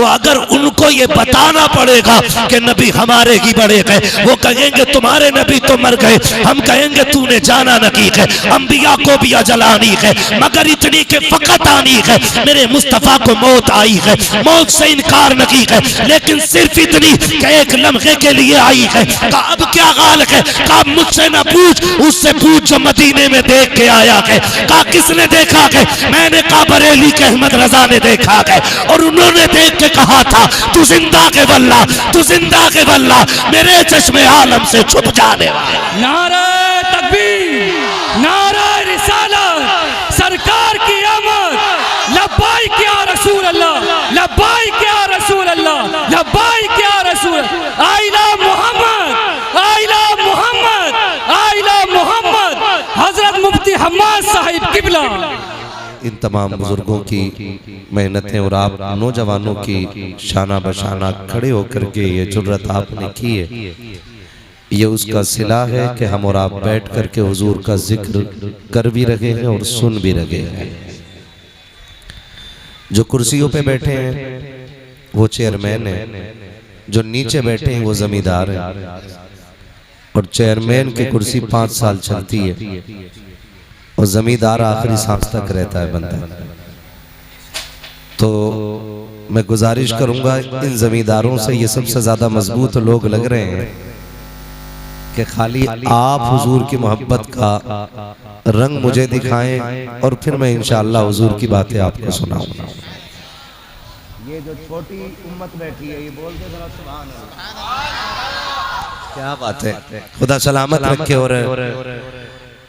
तो अगर उनको ये बताना पड़ेगा कि नबी हमारे ही बड़े गए, वो कहेंगे तुम्हारे नबी तो मर गए, हम कहेंगे तूने जाना नहीं है, अंबिया को भी अजल आनी है, मगर इतनी के फकत आनी है, मेरे मुस्तफा को मौत आई है, मौत से इनकार नहीं है, लेकिन सिर्फ इतनी कि एक लम्हे के लिए आई है। कहा अब क्या हाल है? कहा मुझसे ना पूछ, उससे पूछ जो मदीने में देख के आया है। कहा किसने देखा है? मैंने कहा बरेली के अहमद रजा ने देखा है, और उन्होंने देख के कहा था तू जिंदा के वल्ला, तू जिंदा के वल्ला, मेरे चश्मे आलम से छुप जाने वाला। नारा तकबीर, नारा रिसालत, सरकार की आमद, लब्बाइक या रसूल अल्लाह, लब्बाइक या रसूल अल्लाह, लब्बाइक या रसूल, आइला मोहम्मद, आइला मोहम्मद, आइला मोहम्मद, हजरत मुफ्ती हम्माद साहिब किबला। इन तमाम बुजुर्गों की मेहनतें और आप नौजवानों की शाना बशाना खड़े होकर के ये जुर्रत आपने की है, ये उसका सिला है कि हम और आप बैठ करके हुजूर का जिक्र कर भी रहे हैं और सुन भी रहे हैं। जो कुर्सियों पे बैठे हैं वो चेयरमैन है, जो नीचे बैठे हैं वो जमींदार है, और चेयरमैन की कुर्सी 5 साल चलती है और जमींदार आखिरी सांस तक रहता है बंदा। तो मैं गुजारिश करूंगा इन जमींदारों से, ये सबसे ज्यादा मजबूत लोग लग रहे हैं, कि खाली आप हुजूर की मोहब्बत का रंग मुझे दिखाएं और फिर मैं इंशाअल्लाह हुजूर की बातें आपको सुनाऊंगा। ये जो छोटी उम्मत बैठी है, ये बोल दे जरा सुभान अल्लाह। क्या बात है, खुदा सलामत रखे। और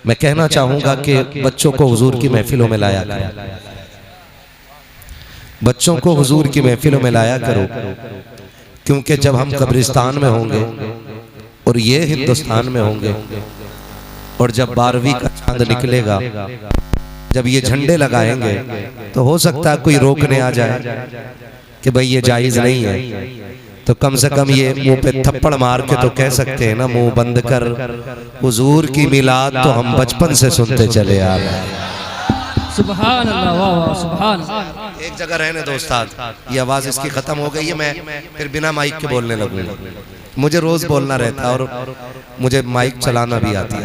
मैं कहना चाहूंगा कि बच्चों को हुजूर की महफिलों में लाया करो, बच्चों को हुजूर की महफिलों में लाया करो, क्योंकि जब हम कब्रिस्तान में होंगे और ये हिंदुस्तान में होंगे, और जब 12वीं का चांद निकलेगा, जब ये झंडे लगाएंगे, तो हो सकता है कोई रोकने आ जाए कि भाई ये जायज नहीं है, तो कम से कम ये मुंह पे थप्पड़ मार के तो कह सकते हैं ना, मुंह बंद कर, हुजूर की मिलाद तो हम बचपन से सुनते चले आ रहे हैं। सुभान अल्लाह, वाह वाह, सुभान अल्लाह। एक जगह रहने दो उस्ताद, ये आवाज इसकी खत्म हो गई है, मैं फिर बिना माइक के बोलने लगूंगा। मुझे रोज बोलना रहता है और मुझे माइक चलाना भी आती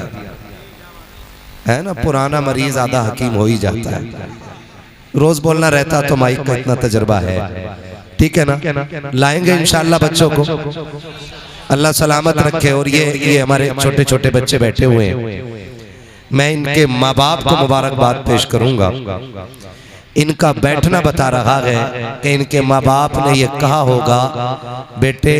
है ना, पुराना मरीज आधा हकीम हो ही जाता है, रोज बोलना रहता तो माइक का इतना तजर्बा है, ठीक है ना। लाएंगे इंशाअल्लाह बच्चों को, अल्लाह सलामत रखे। और ये हमारे छोटे छोटे बच्चे बैठे हुए हैं, मैं इनके माँ बाप को मुबारकबाद पेश करूंगा। इनका बैठना बता रहा है कि इनके माँ बाप ने ये कहा होगा, बेटे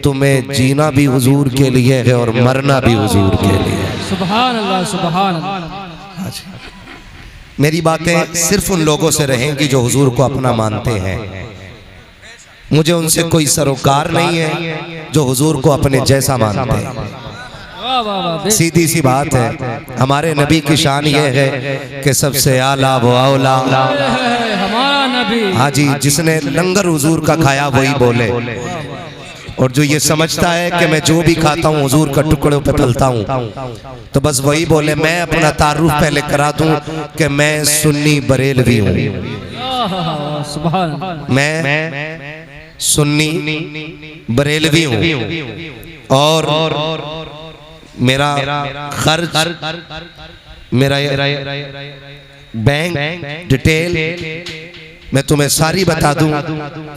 तुम्हें जीना भी हुजूर के लिए है और मरना भी हुजूर के लिए। सुभान अल्लाह, सुभान अल्लाह। मेरी बातें सिर्फ उन लोगों से रहेंगी जो हुजूर को अपना मानते हैं। मुझे उनसे कोई सरोकार नहीं है जो हुजूर को अपने जैसा मानते हैं। सीधी सी बात है, हमारे नबी की शान ये है कि सबसे आला वो औला हमारा नबी। हाँ जी, जिसने लंगर हुजूर का खाया वही बोले, और जो ये समझता है कि मैं जो भी खाता हूँ हुजूर का टुकड़ों पे पलता हूँ, तो बस वही बोले। मैं अपना तारुफ पहले करा दूं कि मैं सुन्नी बरेलवी हूँ, मैं सुन्नी बरेलवी हूँ, और मेरा खर्च, मेरा बैंक डिटेल मैं तुम्हें सारी बता दूं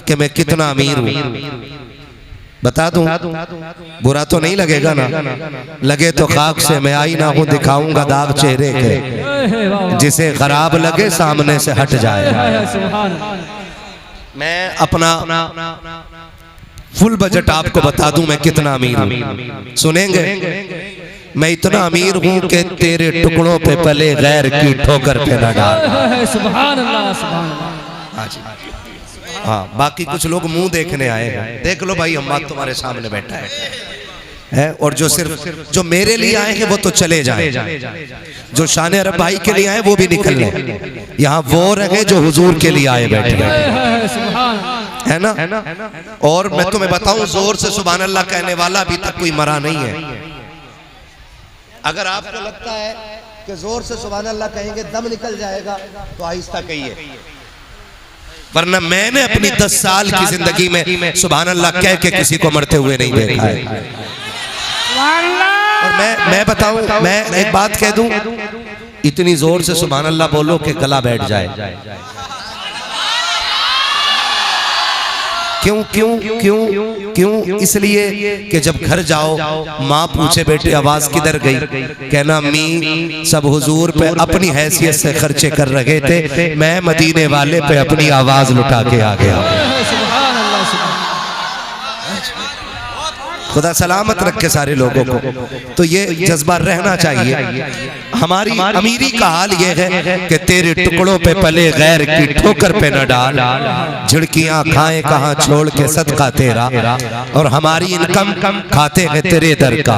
कि मैं कितना अमीर हूँ, बता दूं। बुरा तो नहीं लगेगा ना? लगे तो खाक से मैं आई ना हूं, दिखाऊंगा दाग चेहरे के, जिसे खराब लगे सामने से हट जाए। मैं अपना फुल बजट आपको बता दूं मैं कितना अमीर हूं, सुनेंगे? मैं इतना अमीर हूं कि तेरे टुकड़ों पे पले गैर की ठोकर पे न डाल। सुभान अल्लाह, सुभान अल्लाह। हाँ, बाकी कुछ लोग मुंह देखने आए हैं, देख लो भाई, हम तुम्हारे सामने बैठा है, और जो सिर्फ जो मेरे लिए आए हैं वो तो चले जाएं, जो शान अरब भाई के लिए आए वो भी निकल लें। यहाँ वो रहे जो हुजूर के लिए आए बैठे है ना। और मैं तुम्हें बताऊं, जोर से सुभान अल्लाह कहने वाला अभी तक कोई मरा नहीं है। अगर आपको लगता है कि जोर से सुभान अल्लाह कहेंगे दम निकल जाएगा, तो आहिस्ता कहिए। वरना मैंने अपनी 10 साल की जिंदगी में सुभान अल्लाह कह के किसी को मरते हुए नहीं देखा है। और मैं बताऊं, मैं एक बात कह दूं, इतनी जोर से सुभान अल्लाह बोलो कि गला बैठ जाए। क्यों क्यों क्यों क्यों? इसलिए कि जब घर जाओ माँ पूछे बेटे आवाज किधर गई, कहना अम्मी सब हुजूर पे अपनी हैसियत से खर्चे कर रहे थे, मैं मदीने वाले पे अपनी आवाज लुटा के आ गया। खुदा सलामत रखे सारे लोगों को। तो ये जज्बा रहना चाहिए। हमारी अमीरी का हाल ये है कि तेरे टुकड़ों पे पले गैर की ठोकर पे न डाल, झिड़कियां खाए कहाँ छोड़ के सदका तेरा, और हमारी इनकम खाते हैं तेरे दर का,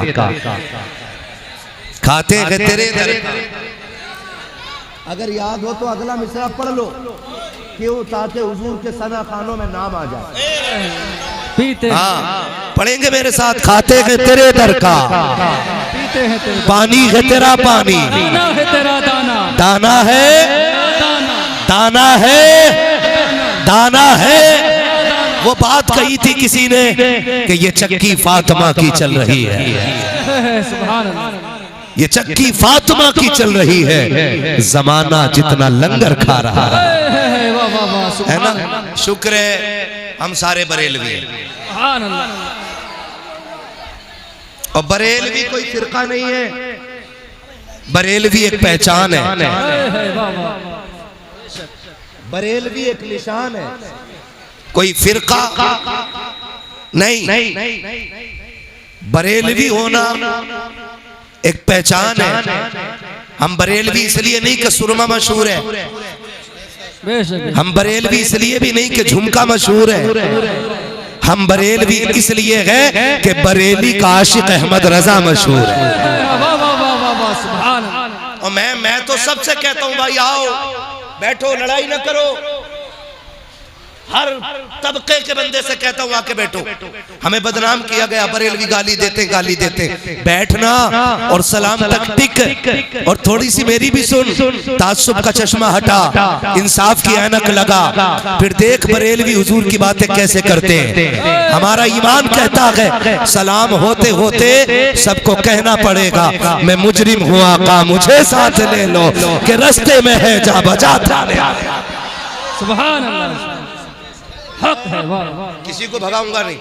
खाते हैं तेरे दर का। अगर याद हो तो अगला मिसरा पढ़ लो, क्यों ताकि हुजूर के सना खानों में नाम आ जाए। पीते हाँ पढ़ेंगे मेरे साथ। खाते हैं तेरे दर का, पीते हैं तेरे पानी है तेरा पानी, दाना है तेरा दाना, दाना है दाना है दाना है। वो बात कही थी किसी ने कि ये चक्की फातिमा की चल रही है, सुभान अल्लाह। ये चक्की फातिमा की चल रही है, जमाना जितना लंगर खा रहा है ना। शुक्र है हम सारे बरेलवी हैं। और बरेलवी कोई फिरका नहीं है, बरेलवी एक पहचान है, बरेलवी एक निशान है, कोई फिरका नहीं। बरेलवी होना एक पहचान है। हम बरेलवी इसलिए नहीं कि सुरमा मशहूर है, हम बरेलवी इसलिए भी नहीं कि झुमका मशहूर है, हम बरेलवी इसलिए है कि बरेली का आशिक अहमद रजा मशहूर है। और मैं तो सबसे कहता हूं भाई आओ बैठो, लड़ाई ना करो। हर तबके के बंदे से कहता हूं आके बैठो। हमें बदनाम किया गया, बरेलवी गाली देते, बैठना और सलाम तक टिक। और थोड़ी सी मेरी भी सुन, तासुब का चश्मा हटा, इंसाफ की ऐनक लगा, फिर देख बरेलवी हुजूर की बातें कैसे करते हैं। हमारा ईमान कहता है सलाम होते होते सबको कहना पड़ेगा मैं मुजरिम हुआ का मुझे साथ ले लो, कि रास्ते में है जा बजा थाने आ गया। सुभान अल्लाह, हक है, किसी को भगाऊंगा नहीं।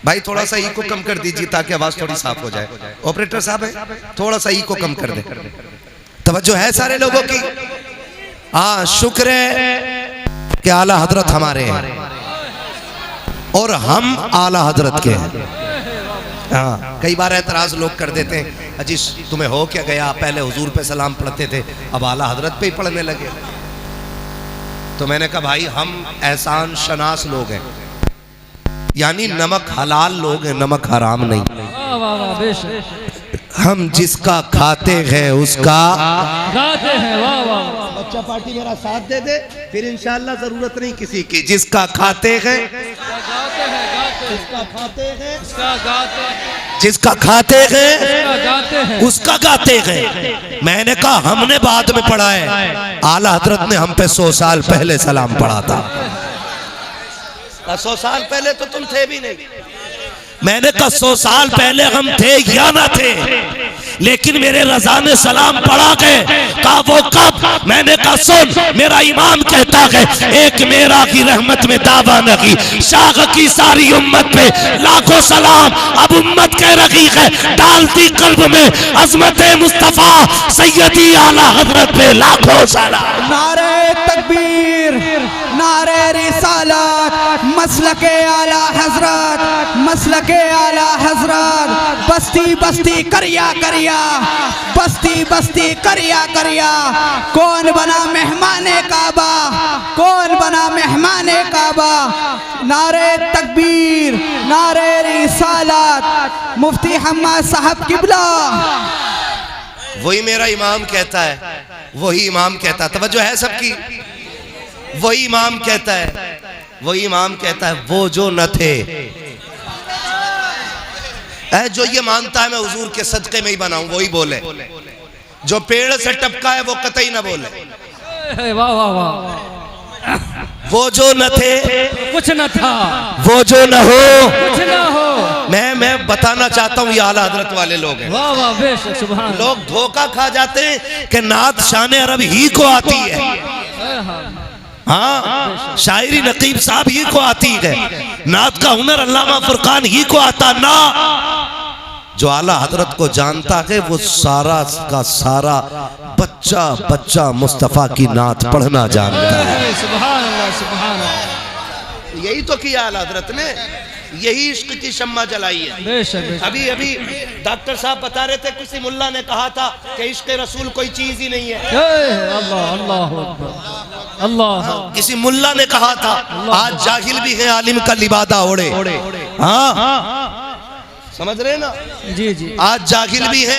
भाई थोड़ा सा ई को कम कर दीजिए ताकि आवाज थोड़ी साफ हो जाए। ऑपरेटर साहब है, थोड़ा सा ई को कम कर दे। तवज्जो है सारे लोगों की। हाँ शुक्र है कि आला हजरत हमारे हैं और हम आला हजरत के हैं। हाँ कई बार एतराज लोग कर देते हैं, अजी तुम्हें हो क्या गया, पहले हुजूर पे सलाम पढ़ते थे अब आला हजरत पे ही पढ़ने लगे। तो मैंने कहा भाई हम एहसान शनास लोग हैं, यानी नमक हलाल लोग हैं, नमक हराम नहीं। हम जिसका खाते हैं उसका गाते हैं। वाह वाह, बच्चा पार्टी मेरा साथ दे दे, फिर इंशाअल्लाह जरूरत नहीं किसी की। जिसका खाते हैं जिसका खाते हैं जिसका खाते हैं उसका गाते हैं। मैंने कहा हमने बाद में पढ़ा है, आला हजरत ने हम पे 100 साल पहले सलाम पढ़ा था। 100 साल पहले तो तुम थे भी नहीं। मैंने कहा 100 साल पहले हम थे या ना थे, लेकिन मेरे रजा ने सलाम पढ़ा के कहा वो कब। मैंने कहा सुन, मेरा इमाम कहता है एक मेरा की रहमत में दावा नहीं, शाह की सारी उम्मत पे लाखों सलाम। अब उम्मत कह रही है डालती कल्ब में अजमत मुस्तफा सैयदी आला हजरत पे लाखों सलाम। नारे तकबीर, नारे रिसालत, मसलके आला हजरत, मसलके आला हजरत। बस्ती बस्ती करिया करिया, बस्ती बस्ती करिया करिया। कौन बना मेहमाने काबा, कौन बना मेहमाने काबा। नारे तकबीर, नारे रिसालत, मुफ्ती हम्माद साहब किबला। वही मेरा इमाम कहता है, वही इमाम कहता है। तवज्जो है सबकी। वही इमाम कहता है, वही इमाम कहता है वो जो न थे, जो ये मानता है मैं हुजूर के सदके में ही बनाऊं वही बोले, जो पेड़ से टपका है वो कतई ना बोले। वाह वाह वाह, वो जो न थे कुछ न था, वो जो न हो कुछ न हो। मैं बताना चाहता हूँ ये आला हजरत वाले लोग हैं। वाह वाह बेशक सुभान। लोग धोखा खा जाते हैं कि नात शान अरब ही को आती है। हाँ, शायरी नकीब साहब ही को आती है, नात का हुनर अल्लामा फुरकान ही को आता ना। जो आला हजरत को जानता है वो सारा का सारा बच्चा बच्चा मुस्तफा की नात पढ़ना जानता है। सुभान अल्लाह सुभान अल्लाह। यही तो किया आला हजरत ने, यही इश्क की शम्मा जलाई है। बेशक बेशक। अभी अभी डॉक्टर साहब बता रहे थे, किसी मुल्ला ने कहा था कि इश्क रसूल कोई चीज ही नहीं है। अल्लाह अल्लाह अकबर अल्लाह। किसी मुल्ला ने कहा था, आज जाहिल भी है आलिम का लिबादा ओढ़े। हाँ समझ रहे ना जी जी। आज जाहिल भी है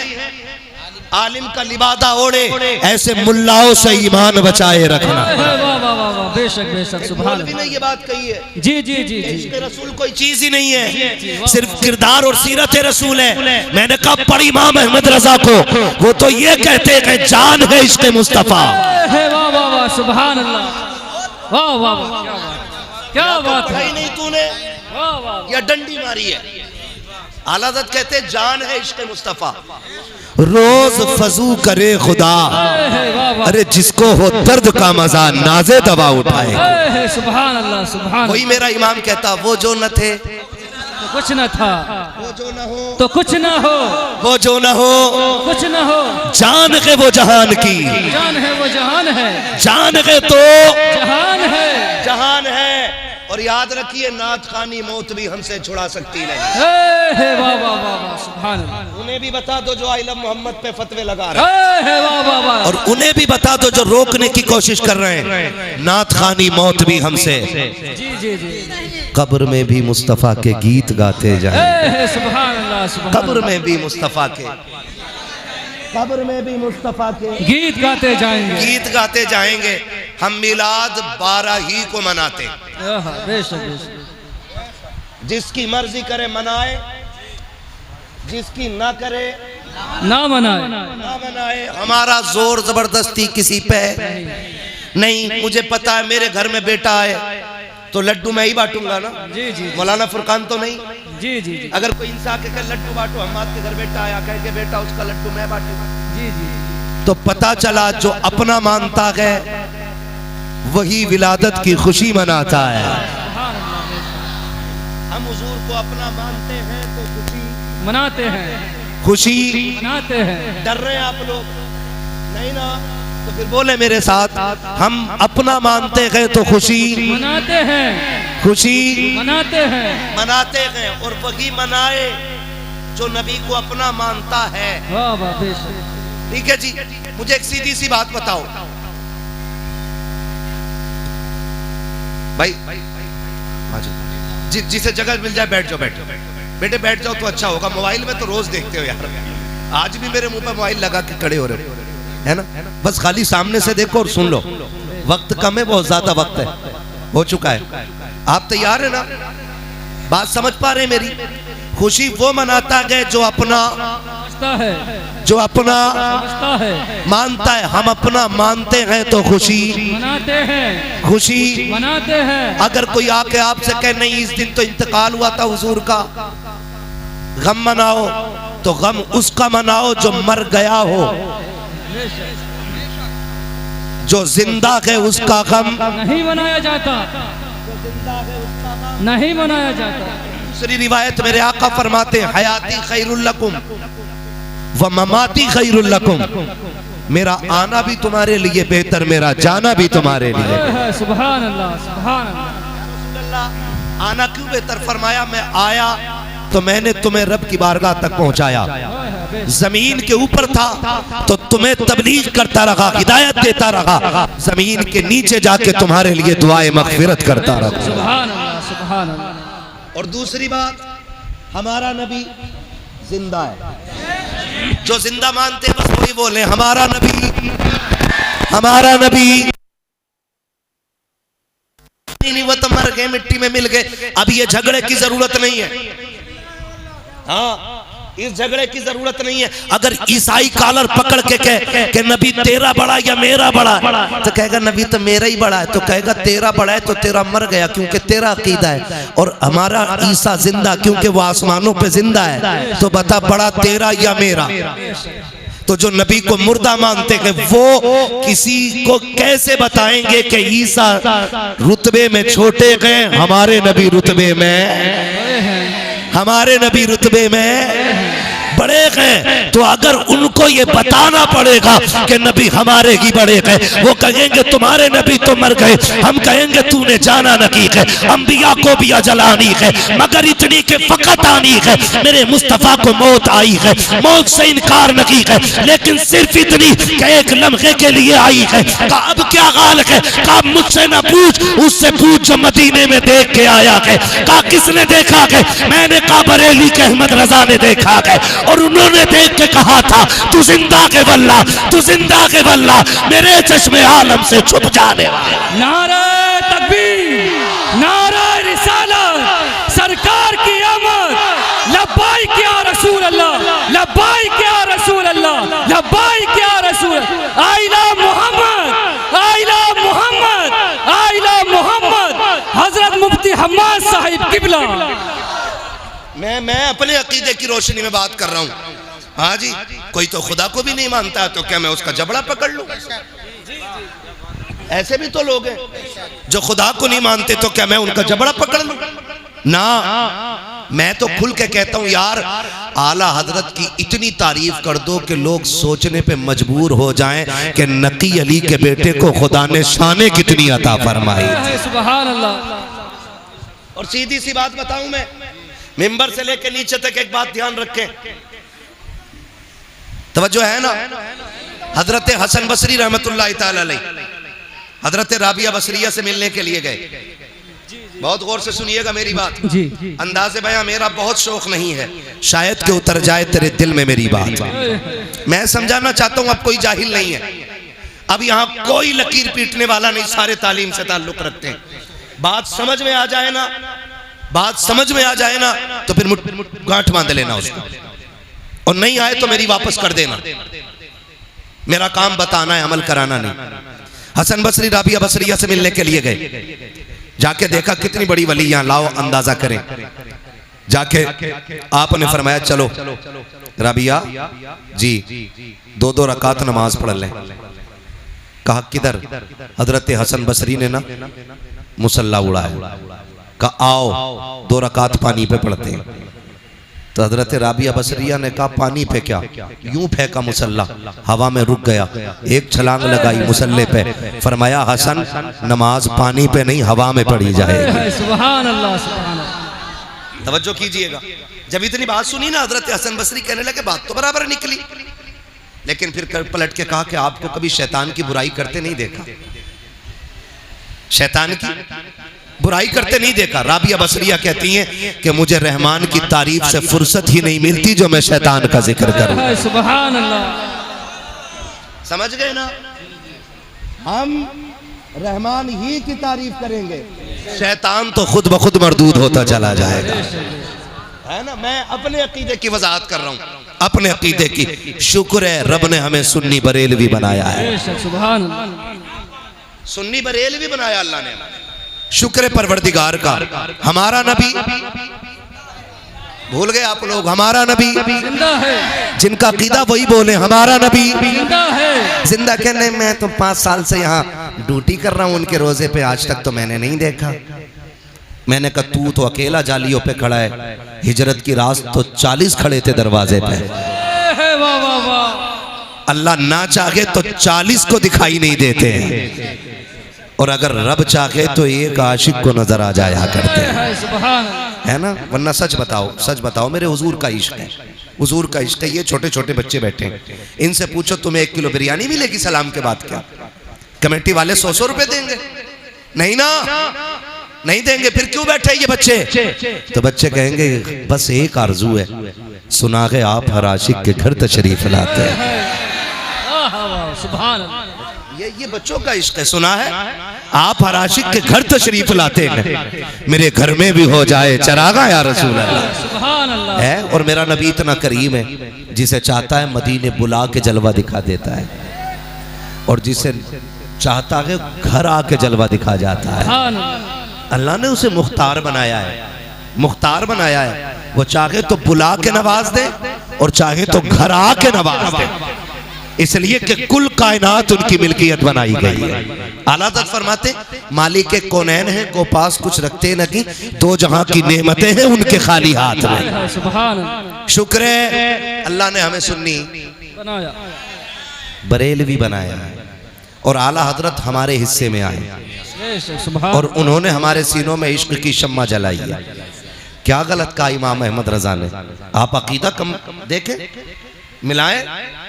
आलिम का लिबादा ओढ़े, ऐसे मुल्लाओं से ईमान बचाए रखना। वाह वाह वाह बेशक बेशक सुभान। भी ने ये बात कही है। जी जी जी जी। इश्क रसूल कोई चीज ही नहीं है, सिर्फ किरदार और सीरत रसूल है। मैंने कहा पढ़ी इमाम अहमद रजा को, वो तो ये कहते हैं जान है इश्क मुस्तफा। वाह वाह वाह सुभान अल्लाह। वाह वाह क्या बात है। नहीं तूने वाह वाह। या डंडी मारी है। आला हज़रत कहते जान है इश्क मुस्तफा। रोज फजू करे खुदा, अरे जिसको हो दर्द का मजा नाजे दवा उठाए। सुभान अल्लाह सुभान। वही मेरा इमाम कहता, वो जो न थे तो कुछ न था, वो जो न हो तो कुछ न हो, वो जो न हो कुछ न हो। जान है वो जहान की, जान है वो जहान है, जान है तो जहान है, जहान है। और याद रखिए नात खानी मौत भी हमसे छुड़ा सकती नहीं। वाह वाह वाह सुभान अल्लाह। उन्हें भी बता दो जो आइलम मोहम्मद पे फतवे लगा रहे हैं। वाह वाह वाह। और उन्हें भी बता दो जो रोकने की कोशिश कर रहे हैं, नात खानी मौत भी हमसे। जी जी जी। कब्र में भी मुस्तफा के गीत गाते जाएं। सुभान अल्लाह सुभान। कब्र में भी मुस्तफा के, कब्र में भी मुस्तफा के गीत गाते जाएंगे, गीत गाते जाएंगे। हम मिलाद 12 ही को मनाते। बेशक बेशक। जिसकी मर्जी करे मनाए, जिसकी ना करे ना मनाए, ना मनाए। हमारा जोर जबरदस्ती किसी पे नहीं। मुझे पता है मेरे घर में बेटा आए तो लड्डू मैं ही बांटूंगा ना। जी जी। मौलाना फुरकान तो नहीं। जी जी जी। अगर कोई इंसान के कल लड्डू बांटो, हम आपके घर बेटा आया कह के बेटा उसका लड्डू मैं बांटूंगा। जी जी। तो पता चला जो अपना मानता है वही विलादत की खुशी मनाता है। हम हुजूर को अपना मानते हैं तो खुशी मनाते हैं, खुशी मनाते हैं। डर रहे हैं आप लोग नहीं ना, तो फिर बोले मेरे साथ, हम अपना मानते हैं तो खुशी मनाते हैं, खुशी मनाते हैं, मनाते हैं। और वही मनाए जो नबी को अपना मानता है। वाह वाह बेशक। ठीक है जी। मुझे एक सीधी सी बात बताओ भाई, जिसे जगह मिल जाए बैठ जाओ, बैठ जाओ बेटे, बैठ जाओ तो अच्छा होगा। मोबाइल में तो रोज देखते हो यार, आज भी मेरे मुंह पे मोबाइल लगा के खड़े हो रहे हो है ना। बस खाली सामने से देखो और सुन लो। वक्त कम है, बहुत ज्यादा वक्त है, हो चुका है। आप तैयार है ना? बात समझ पा रहे हैं मेरी? खुशी वो मनाता है जो अपना है, जो अपना है, मानता है। हम अपना मानते हैं तो खुशी मनाते हैं, खुशी मनाते हैं। अगर कोई आके आपसे कहे नहीं इस दिन तो इंतकाल हुआ था हुजूर का, गम मनाओ, तो गम उसका मनाओ जो मर गया हो। जो जिंदा है उसका गम नहीं मनाया जाता, नहीं मनाया जाता। दूसरी रिवायत मेरे आका फरमाते हैं, हयाती खैरुल लकुम व ममाती खैरुल लकुम। मेरा आना भी तुम्हारे लिए बेहतर, मेरा जाना भी तुम्हारे लिए। सुभान अल्लाह सुभान अल्लाह। आना क्यों बेहतर? फरमाया मैं आया तो मैंने तुम्हें रब की बारगाह तक पहुंचाया। जमीन के ऊपर था तो तुम्हें तबलीग करता रहा, हिदायत देता रहा। जमीन के नीचे जाके तुम्हारे लिए दुआए मगफिरत करता रहा। सुभान अल्लाह सुभान अल्लाह। और दूसरी बात, हमारा नबी जिंदा है। जो जिंदा मानते हैं बस वही बोले हमारा नबी, हमारा नबी। नहीं वो तो मर गए, मिट्टी में मिल गए, अब ये झगड़े की जरूरत नहीं है। हाँ इस झगड़े की जरूरत नहीं है। अगर ईसाई कॉलर पकड़ के कहे कि नबी तेरा बड़ा या मेरा बड़ा, तो कहेगा नबी तो मेरा ही बड़ा है, तो कहेगा तेरा बड़ा है तो तेरा मर गया क्योंकि तेरा अकीदा है, और हमारा ईसा जिंदा क्योंकि वो आसमानों पे जिंदा है, तो बता बड़ा तेरा या मेरा। तो जो नबी को मुर्दा मानते हैं वो किसी को कैसे बताएंगे कि ईसा रुतबे में छोटे गए, हमारे नबी रुतबे में, हमारे नबी रुतबे में बड़े गए। तो अगर उनको ये बताना पड़ेगा कि नबी हमारे ही बड़े गए, वो कहेंगे तुम्हारे नबी तो मर गए, हम कहेंगे तूने जाना नहीं है, अंबिया को भी अजल आनी है, मगर इतनी के फकत आनी है, मेरे मुस्तफा को मौत आई है, मौत से इनकार नहीं है, लेकिन सिर्फ इतनी कि एक लम्हे के लिए आई है। कहा अब क्या हाल है? कहा मुझसे ना पूछ, उससे पूछ जो मदीने में देख के आया है। कहा किसने देखा है? मैंने कहा बरेली के अहमद रजा ने देखा है, और उन्होंने देख के कहा था तू जिंदा के वल्ला, तू जिंदा के वल्ला, मेरे चश्मे आलम से छुप जाने वाला। नारे तकबीर, नारे रिसालत, सरकार की आमद, लब्बाइक या रसूल अल्लाह, लब्बाइक या रसूल अल्लाह, लब्बाइक या रसूल, आइला मोहम्मद, आइला मोहम्मद, आइला मोहम्मद, हजरत मुफ्ती हम्माद साहिब किबला। मैं अपने अकीदे की रोशनी में बात कर रहा हूँ। हाँ जी, कोई तो खुदा को भी नहीं मानता, तो क्या मैं उसका जबड़ा पकड़ लूं? ऐसे भी तो लोग हैं जो खुदा को नहीं मानते, तो क्या मैं उनका जबड़ा पकड़ लूं? ना, मैं तो खुल के कहता हूं यार, आला हजरत की इतनी तारीफ कर दो कि लोग सोचने पे मजबूर हो जाएं कि नकी अली के बेटे को खुदा ने शाने कितनी अता फरमाई। सुभान अल्लाह। और सीधी सी बात बताऊं, मैं मिंबर से लेकर नीचे तक एक बात ध्यान रखें, तवज्जो है ना। हजरत हसन बसरी रहमतुल्लाह ताला अलैह हजरत राबिया बसरिया से मिलने के लिए गए। बहुत गौर से सुनिएगा मेरी बात, अंदाज़े बयां मेरा बहुत शौक नहीं है, शायद के उतर जाए तेरे दिल में मेरी बात। मैं समझाना चाहता हूं, अब कोई जाहिल नहीं है, अब यहाँ कोई लकीर पीटने वाला नहीं, सारे तालीम से ताल्लुक रखते हैं। बात समझ में आ जाए ना, बात समझ में आ जाए ना, तो फिर गांठ बांध लेना उसको, और नहीं आए तो मेरी वापस कर देना। मेरा काम बताना है, अमल कराना नहीं। हसन बसरी राबिया बसरिया से मिलने के लिए गए, जाके देखा कितनी बड़ी वली, यहाँ लाओ अंदाजा करें। जाके आपने फरमाया चलो राबिया जी 2-2 रकात नमाज पढ़ लें। कहा किधर? हजरत हसन बसरी ने ना मुसल्ला उड़ाया, कहा आओ 2 रकात पानी पे पढ़ते हैं। तो हजरत राबिया बसरिया ने कहा पानी पे क्या? यूं फेंका मुसल्ला, हवा में रुक गया, एक छलांग लगाई मुसल्ले पे, फरमाया हसन नमाज पानी पे नहीं हवा में पढ़ी जाएगी। सुभान अल्लाह, सुभान अल्लाह। तवज्जो कीजिएगा, जब इतनी बात सुनी ना हजरत हसन बसरी कहने लगे बात तो बराबर निकली, लेकिन फिर पलट के कहा कि आपको कभी शैतान की बुराई करते नहीं देखा, शैतान की बुराई करते नहीं देखा। राबिया बसरिया कहती हैं कि मुझे रहमान की तारीफ से फुर्सत ही नहीं मिलती जो मैं शैतान का जिक्र करूं। सुभान अल्लाह। समझ गए ना? हम रहमान ही की तारीफ करेंगे, शैतान तो खुद ब खुद मरदूद होता चला जाएगा, है ना। मैं अपने अकीदे की वजाहत कर रहा हूं, अपने अकीदे की। शुक्र है रब ने हमें सुन्नी बरेलवी बनाया है, सुभान अल्लाह। सुन्नी बरेलवी बनाया अल्लाह ने, शुक्र परवरदिगार का। हमारा नबी भूल गए आप लोग, हमारा नबी जिंदा है, जिनका अकीदा वही बोले हमारा नबी जिंदा है। जिंदा कहने, मैं तो 5 साल से यहाँ ड्यूटी कर रहा हूँ उनके रोजे पे, आज तक तो मैंने नहीं देखा। मैंने कहा तू तो अकेला जालियों पे खड़ा है, हिजरत की रात तो 40 खड़े थे दरवाजे पे। वाह वाह वाह। अल्लाह ना चाहे तो 40 को दिखाई नहीं देते हैं, और अगर रब चाहे तो एक आशिक को नजर आ जाया करते हैं, है ना। वरना सच बताओ मेरे हुजूर का इश्क है, हुजूर का इश्क है। ये छोटे छोटे बच्चे बैठे हैं, इनसे पूछो तुम्हें 1 किलो बिरयानी मिलेगी सलाम के बाद क्या? कमेटी वाले 100 रुपए देंगे? नहीं ना, नहीं देंगे। फिर क्यों बैठे ये बच्चे? तो बच्चे कहेंगे बस एक आरजू है, सुना है आप हर आशिक के घर तशरीफ लाते हैं। सुभान अल्लाह। ये बच्चों का इश्क है, सुना है आप हर आशिक के घर तशरीफ लाते हैं, मेरे घर में भी हो जाए चरागा या रसूल अल्लाह। सुभान अल्लाह है। और मेरा नबी इतना करीम है, जिसे चाहता है मदीने बुला के जलवा दिखा देता है, और जिसे चाहता है घर आके जलवा दिखा जाता है। सुभान अल्लाह अल्लाह ने उसे मुख्तार बनाया है, मुख्तार बनाया है। वो चाहे तो बुला के नवाज दे और चाहे तो घर आके नवाज दे, इसलिए कि कुल कायनात उनकी मिल्कियत बनाई गई है। आला हज़रत फरमाते मालिक कौनैन है को पास कुछ रखते नहीं, दो जहां की नेमतें हैं उनके खाली हाथ में। सुभान अल्लाह शुक्र है अल्लाह ने हमें सुन्नी बनाया, बरेलवी बनाया है, और आला हजरत हमारे हिस्से में आए, सुभान और उन्होंने हमारे सीनों में इश्क की शम्मा जलाई है। क्या गलत कहा इमाम अहमद रजा ने? आप अकीदा कम देखें, मिलाएं,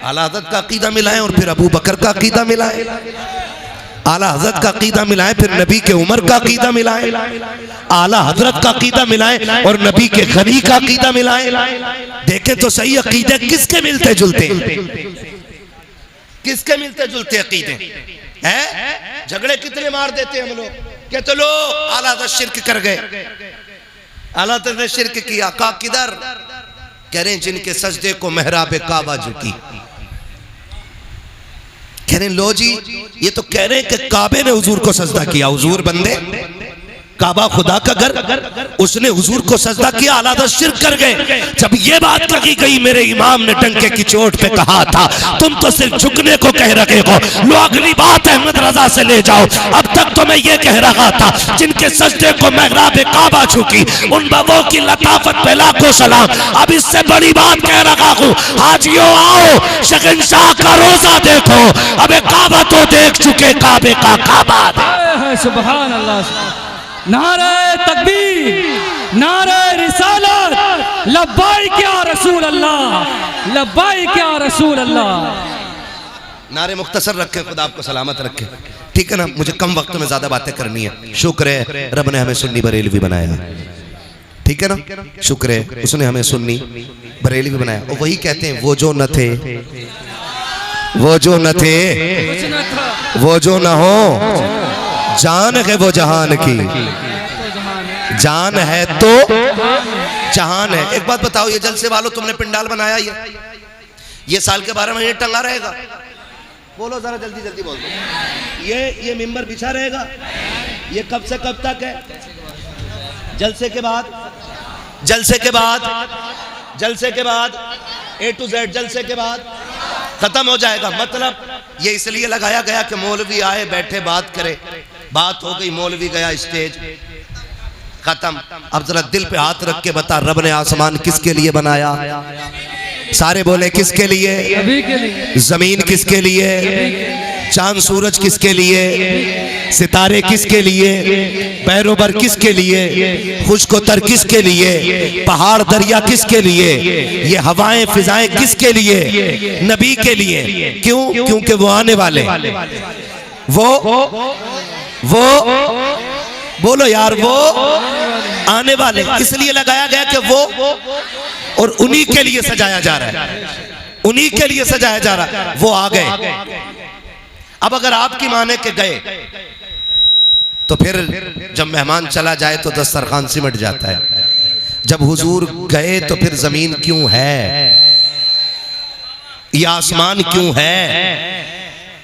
आला हज़रत का अकीदा मिलाएं और फिर अबू बकर का अकीदा मिलाएं, आला हज़रत का अकीदा मिलाएं फिर नबी के उमर का अकीदा मिलाएं, आला हज़रत का अकीदा मिलाएं और नबी के गनी का अकीदा मिलाएं। देखें तो सही अकीदे किसके मिलते जुलते, किसके मिलते जुलते अकीदे हैं? झगड़े कितने मार देते हम लोग, कहते लो आला हज़रत शिर्क कर गए, आला हज़रत ने शिर्क किया, का किधर? कह रहे हैं जिनके सजदे को मेहराब काबा झुकी। कह रहे हैं लो जी, ये तो कह रहे हैं कि काबे ने हुजूर को सजदा किया। हुजूर बंदे, काबा खुदा का घर, उसने हुजूर को सजदा किया, आला हज़रत शिर्क कर गए। जब ये बात कही गई, मेरे इमाम ने डंके की चोट पे कहा था तुम तो सिर्फ झुकने को कह रहे हो, लो अगली बात अहमद रजा से ले जाओ। अब तक तो मैं ये कह रहा था जिनके सजदे को मेहराब काबा झुकी, उन बाबों की लताफत पे लाखों सलाम। अब इससे बड़ी बात कह रहा हूँ, हाजियों आओ शहंशाह का रोजा देखो, अब काबा तो देख चुके, काबे का काबा। सुभान अल्लाह, नारे तकबीर, नारे रिसालत, लब्बाइक या रसूल अल्लाह, लब्बाइक या रसूल अल्लाह। नारे मुख्तसर रखे, खुदा आपको सलामत रखे, ठीक है ना? मुझे कम वक्त में ज्यादा बातें करनी है। शुक्र है रब ने हमें सुन्नी बरेलवी बनाया, ठीक है ना? शुक्र है उसने हमें सुन्नी बरेलवी बनाया। और वही कहते हैं वो जो न थे, वो जो न थे, वो जो न हो, जान है वो जहान की, जान है तो जहान है। एक बात बताओ, ये जलसे वालों तुमने पिंडाल बनाया, ये साल के 12 महीने टंगा रहेगा? बोलो जरा जल्दी जल्दी बोल दो। ये मिंबर बिछा रहेगा, ये कब से कब तक है? जलसे के बाद, जलसे के बाद, जलसे के बाद, A to Z जलसे के बाद खत्म हो जाएगा। मतलब ये इसलिए लगाया गया कि मौलवी आए, बैठे, बात करे, बात हो गई, मौलवी गया, स्टेज खत्म। अब जरा दिल पे हाथ रख के बता, रब ने आसमान किसके लिए बनाया? सारे बोले किसके लिए? जमीन किसके लिए? चांद सूरज किसके लिए? सितारे किसके लिए? पैरोबर किसके लिए? खुशकोतर किसके लिए? पहाड़ दरिया किसके लिए? ये हवाएं फिजाएं किसके लिए? नबी के लिए। क्यों? क्योंकि वो आने वाले, वो बोलो यार, वो आने वाले, इसलिए लगाया गया कि वो, और उन्हीं के लिए सजाया जा रहा है, उन्हीं के लिए सजाया जा रहा है। वो आ गए। अब अगर आपकी माने के गए तो फिर जब मेहमान चला जाए तो दस्तरखान सिमट जाता है। जब हुजूर गए तो फिर जमीन क्यों है, ये आसमान क्यों है,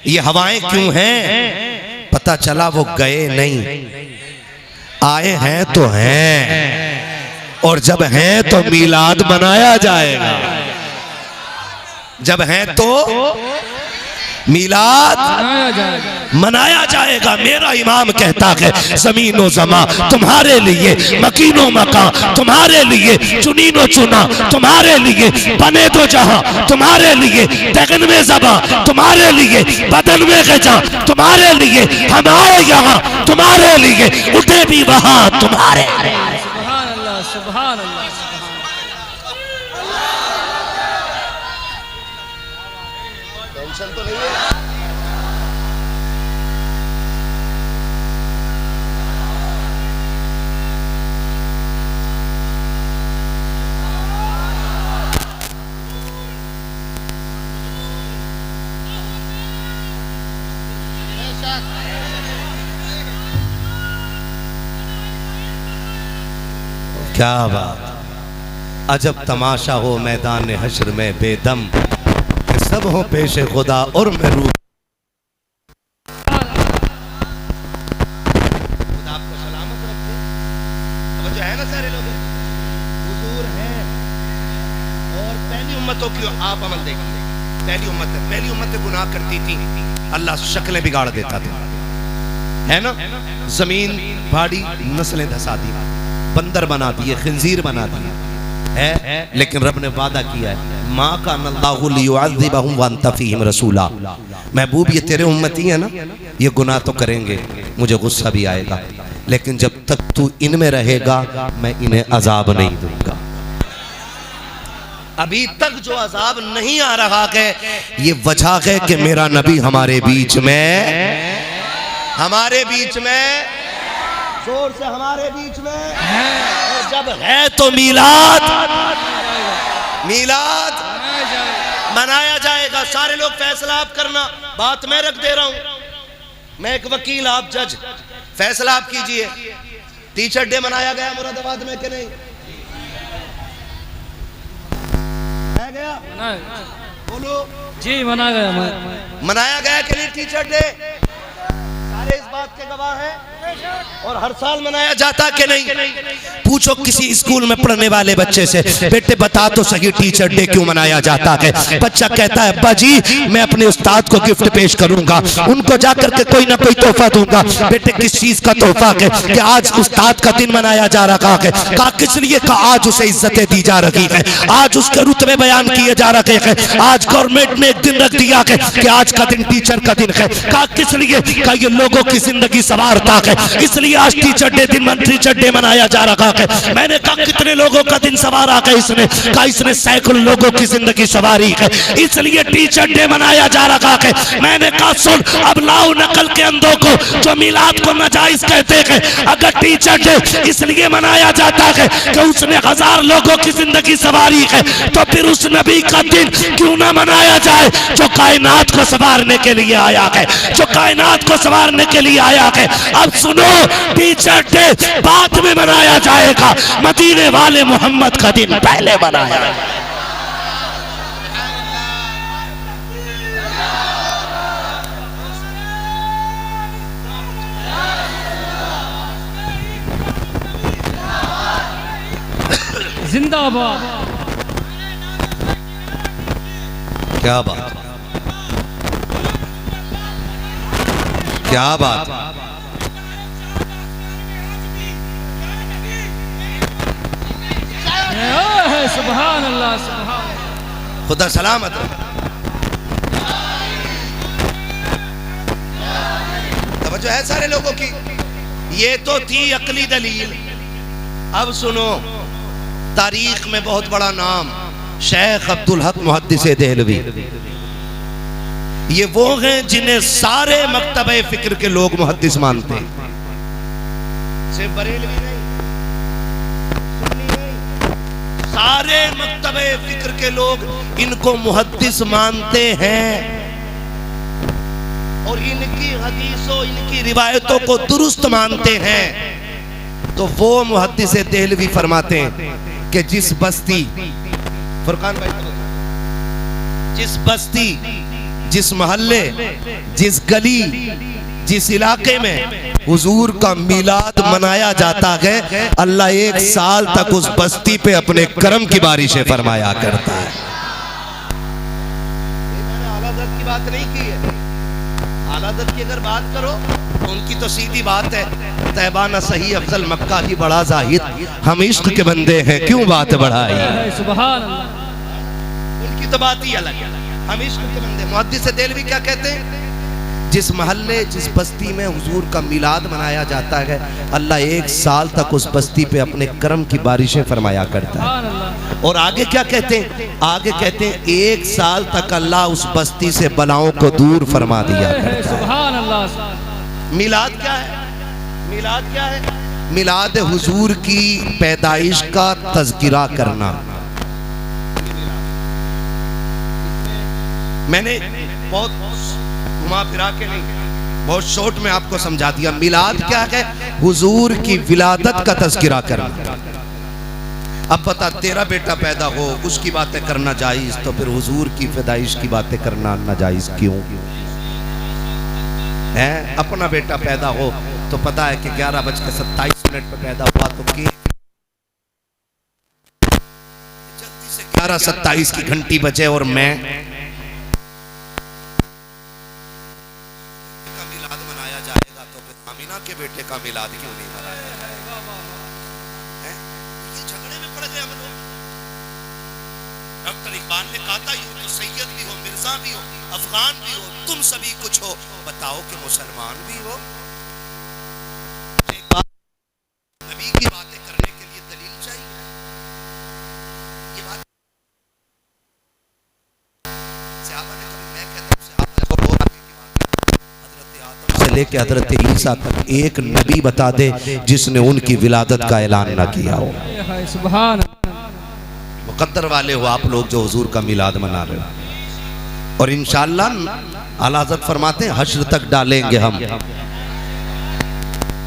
ये हवाएं क्यों हैं? पता चला वो गए नहीं, आए हैं तो हैं, और जब हैं तो मीलाद मनाया जाएगा। जब हैं तो मीलाद मनाया जाएगा। मेरा इमाम कहता है जमीनो जमा तुम्हारे लिए, मकीनो मका तुम्हारे लिए, चुनीनो चुना तुम्हारे लिए, बने तो जहां तुम्हारे लिए, दगन में जबा तुम्हारे लिए, बदन में गजा तुम्हारे लिए, हम आए यहाँ तुम्हारे लिए, उठे भी वहां तुम्हारे। सुभान अल्लाह, सुभान अल्लाह। टेंशन तो नहीं है। क्या बात, अजब तमाशा हो मैदान हश्र में बेदम, कि सब हो पेश खुदा और मैं रूह। खुदा आपको सलामत रखे। अब जो है ना सारे लोग हुजूर हैं और पहली उम्मतों की आप अमल देखेंगे। पहली उम्मत गुनाह करती थी, अल्लाह शक्लें बिगाड़ देता था, है ना। जमीन फाड़ी, नस्लें धसा दी, बंदर बना दिए, खिंजीर बना दिए, है। लेकिन रब ने वादा किया है, माँ का अल्लाहु लियुअज़्ज़िबहुम व अंत फ़ीहिम रसूला। महबूब ये तेरे उम्मती है ना, ये गुनाह तो करेंगे, मुझे गुस्सा भी आएगा, लेकिन जब तक तू इनमें रहेगा मैं इन्हें अजाब नहीं दूंगा। अभी तक जो अजाब नहीं आ रहा है, ये वजह है कि मेरा नबी हमारे बीच में, जोर से हमारे बीच में है। और जब है तो मिलाद मनाया जाएगा। सारे लोग फैसला आप करना, बात मैं रख दे रहा हूं, मैं एक वकील, आप जज, फैसला आप कीजिए। टीचर डे मनाया गया मुरादाबाद में कि नहीं? गया? बोलो जी मनाया गया कि नहीं टीचर डे? सारे इस बात के गवाह हैं। और हर साल मनाया जाता कि नहीं? पूछो किसी स्कूल में पढ़ने वाले बच्चे से, बेटे बता तो सही टीचर डे क्यों मनाया जाता है? बच्चा कहता है अब्बा जी मैं अपने उस्ताद को गिफ्ट पेश करूंगा, उनको जाकर के कोई ना कोई तोहफा दूंगा। बेटे किस चीज का तोहफा है? कि आज उस्ताद का दिन मनाया जा रहा है। कहा किस लिए? कहा आज उसे इज्जतें दी जा रही है, आज उसके रुतबे बयान किए जा रहे हैं, आज गवर्नमेंट ने एक दिन रख दिया है कि आज का दिन टीचर का दिन है। कहा किस लिए? कहा ये लोगों की जिंदगी संवारता है, इसलिए आज टीचर डे मनाया जा रहा है। मैंने कहा कितने लोगों का दिन संवारा है इसने? कहा इसने सैकड़ों लोगों की जिंदगी संवारी है, इसलिए टीचर डे मनाया जा रहा है। मैंने कहा सुन, अब लाओ नकल के अंधों को जो मिलाद को नाजायज कहते हैं। अगर टीचर डे इसलिए मनाया जाता है कि उसने 1000 लोगों की जिंदगी संवारी है, तो फिर उस नबी का दिन क्यों ना मनाया जाए जो कायनात को संवारने के लिए आया है, जो कायनात को संवारने के लिए आया है। अब सुनो, टीचर डे बाद में मनाया जाएगा, मदीने वाले मोहम्मद का दिन पहले मनाया जाएगा। जिंदाबाद। क्या बात, क्या बात। सुभान अल्लाह, सुभान। खुदा सलामत रहे। तवज्जो है सारे लोगों की। ये तो थी अकली दलील। अब सुनो, तारीख में बहुत बड़ा नाम शेख अब्दुल हक मुहद्दिस देहलवी। ये वो हैं जिन्हें सारे मकतबे फिक्र के लोग मुहद्दिस मानते हैं, सिर्फ बरेलवी नहीं, सारे मकतबे फिक्र के लोग इनको मुहद्दिस मानते हैं और इनकी हदीसों, इनकी रिवायतों को दुरुस्त मानते हैं। तो वो मुहद्दिस देहलवी फरमाते हैं कि जिस बस्ती, फुरकान भाई, जिस बस्ती, जिस मोहल्ले, जिस गली, जिस इलाके में हुजूर का मिलाद मनाया जाता है, अल्लाह 1 साल तक उस बस्ती पे अपने करम की बारिशें फरमाया करता है। मैंने आला हज़रत की बात नहीं की है। आला हज़रत की अगर बात करो तो उनकी तो सीधी बात है, तैबाना सही अफजल मक्का ही बड़ा जाहिद, हम इश्क के बंदे हैं क्यों बात बढ़ाई। सुभान अल्लाह। उनकी तो बात ही अलग है, हम इश्क के बंदे। मुहद्दिस देहलवी क्या कहते हैं? जिस महल्ले, जिस बस्ती में हुजूर का मिलाद मनाया जाता है, अल्लाह 1 साल तक उस बस्ती पे अपने करम की बारिशें फरमाया करता है। और आगे क्या कहते हैं? आगे कहते हैं 1 साल तक अल्लाह उस बस्ती से बलाओं को दूर फरमा दिया करता है। मिलाद क्या है? मिलाद क्या है? मिलाद हुजूर की पैदाइश का तज़किरा करना। मैंने बहुत घुमा फिरा के नहीं, बहुत शॉर्ट में आपको समझा दिया। मिलाद क्या है? हुजूर की विलादत का तज़किरा करना। अब बता, तेरा बेटा पैदा हो उसकी बातें करना जायज, तो फिर हुजूर की पैदाइश की बातें करना नाजायज क्यों है? अपना बेटा पैदा हो तो पता है कि 11:27 पे पैदा हुआ, तो जल्दी से 11:27 की घंटी बजे और मैं का मिलाद मनाया जाएगा, तो फिर आमिना के बेटे का मिलाद क्यों नहीं मनाया जाएगा? ये झगड़े में पड़ गए हम लोग। डॉक्टर इकबाल ने कहा था, यूं तो सैयद भी हो, मिर्जा भी हो, अफगान भी हो, तुम सभी कुछ हो, बताओ कि मुसलमान भी हो। नबी की बातें करने के लिए दलील चाहिए। ये बात सहाबा ने कभी, मैं कहता हूं सहाबा को और आगे की बात, हजरत आदम से लेके हजरत ईसा तक एक नबी बता दे जिसने उनकी विलादत का ऐलान ना किया हो। सुभान मुकद्दर वाले हो आप लोग जो हुजूर का मिलाद मना रहे हो, और इंशाअल्लाह आला हज़रत फरमाते हैं हश्र तक डालेंगे हम।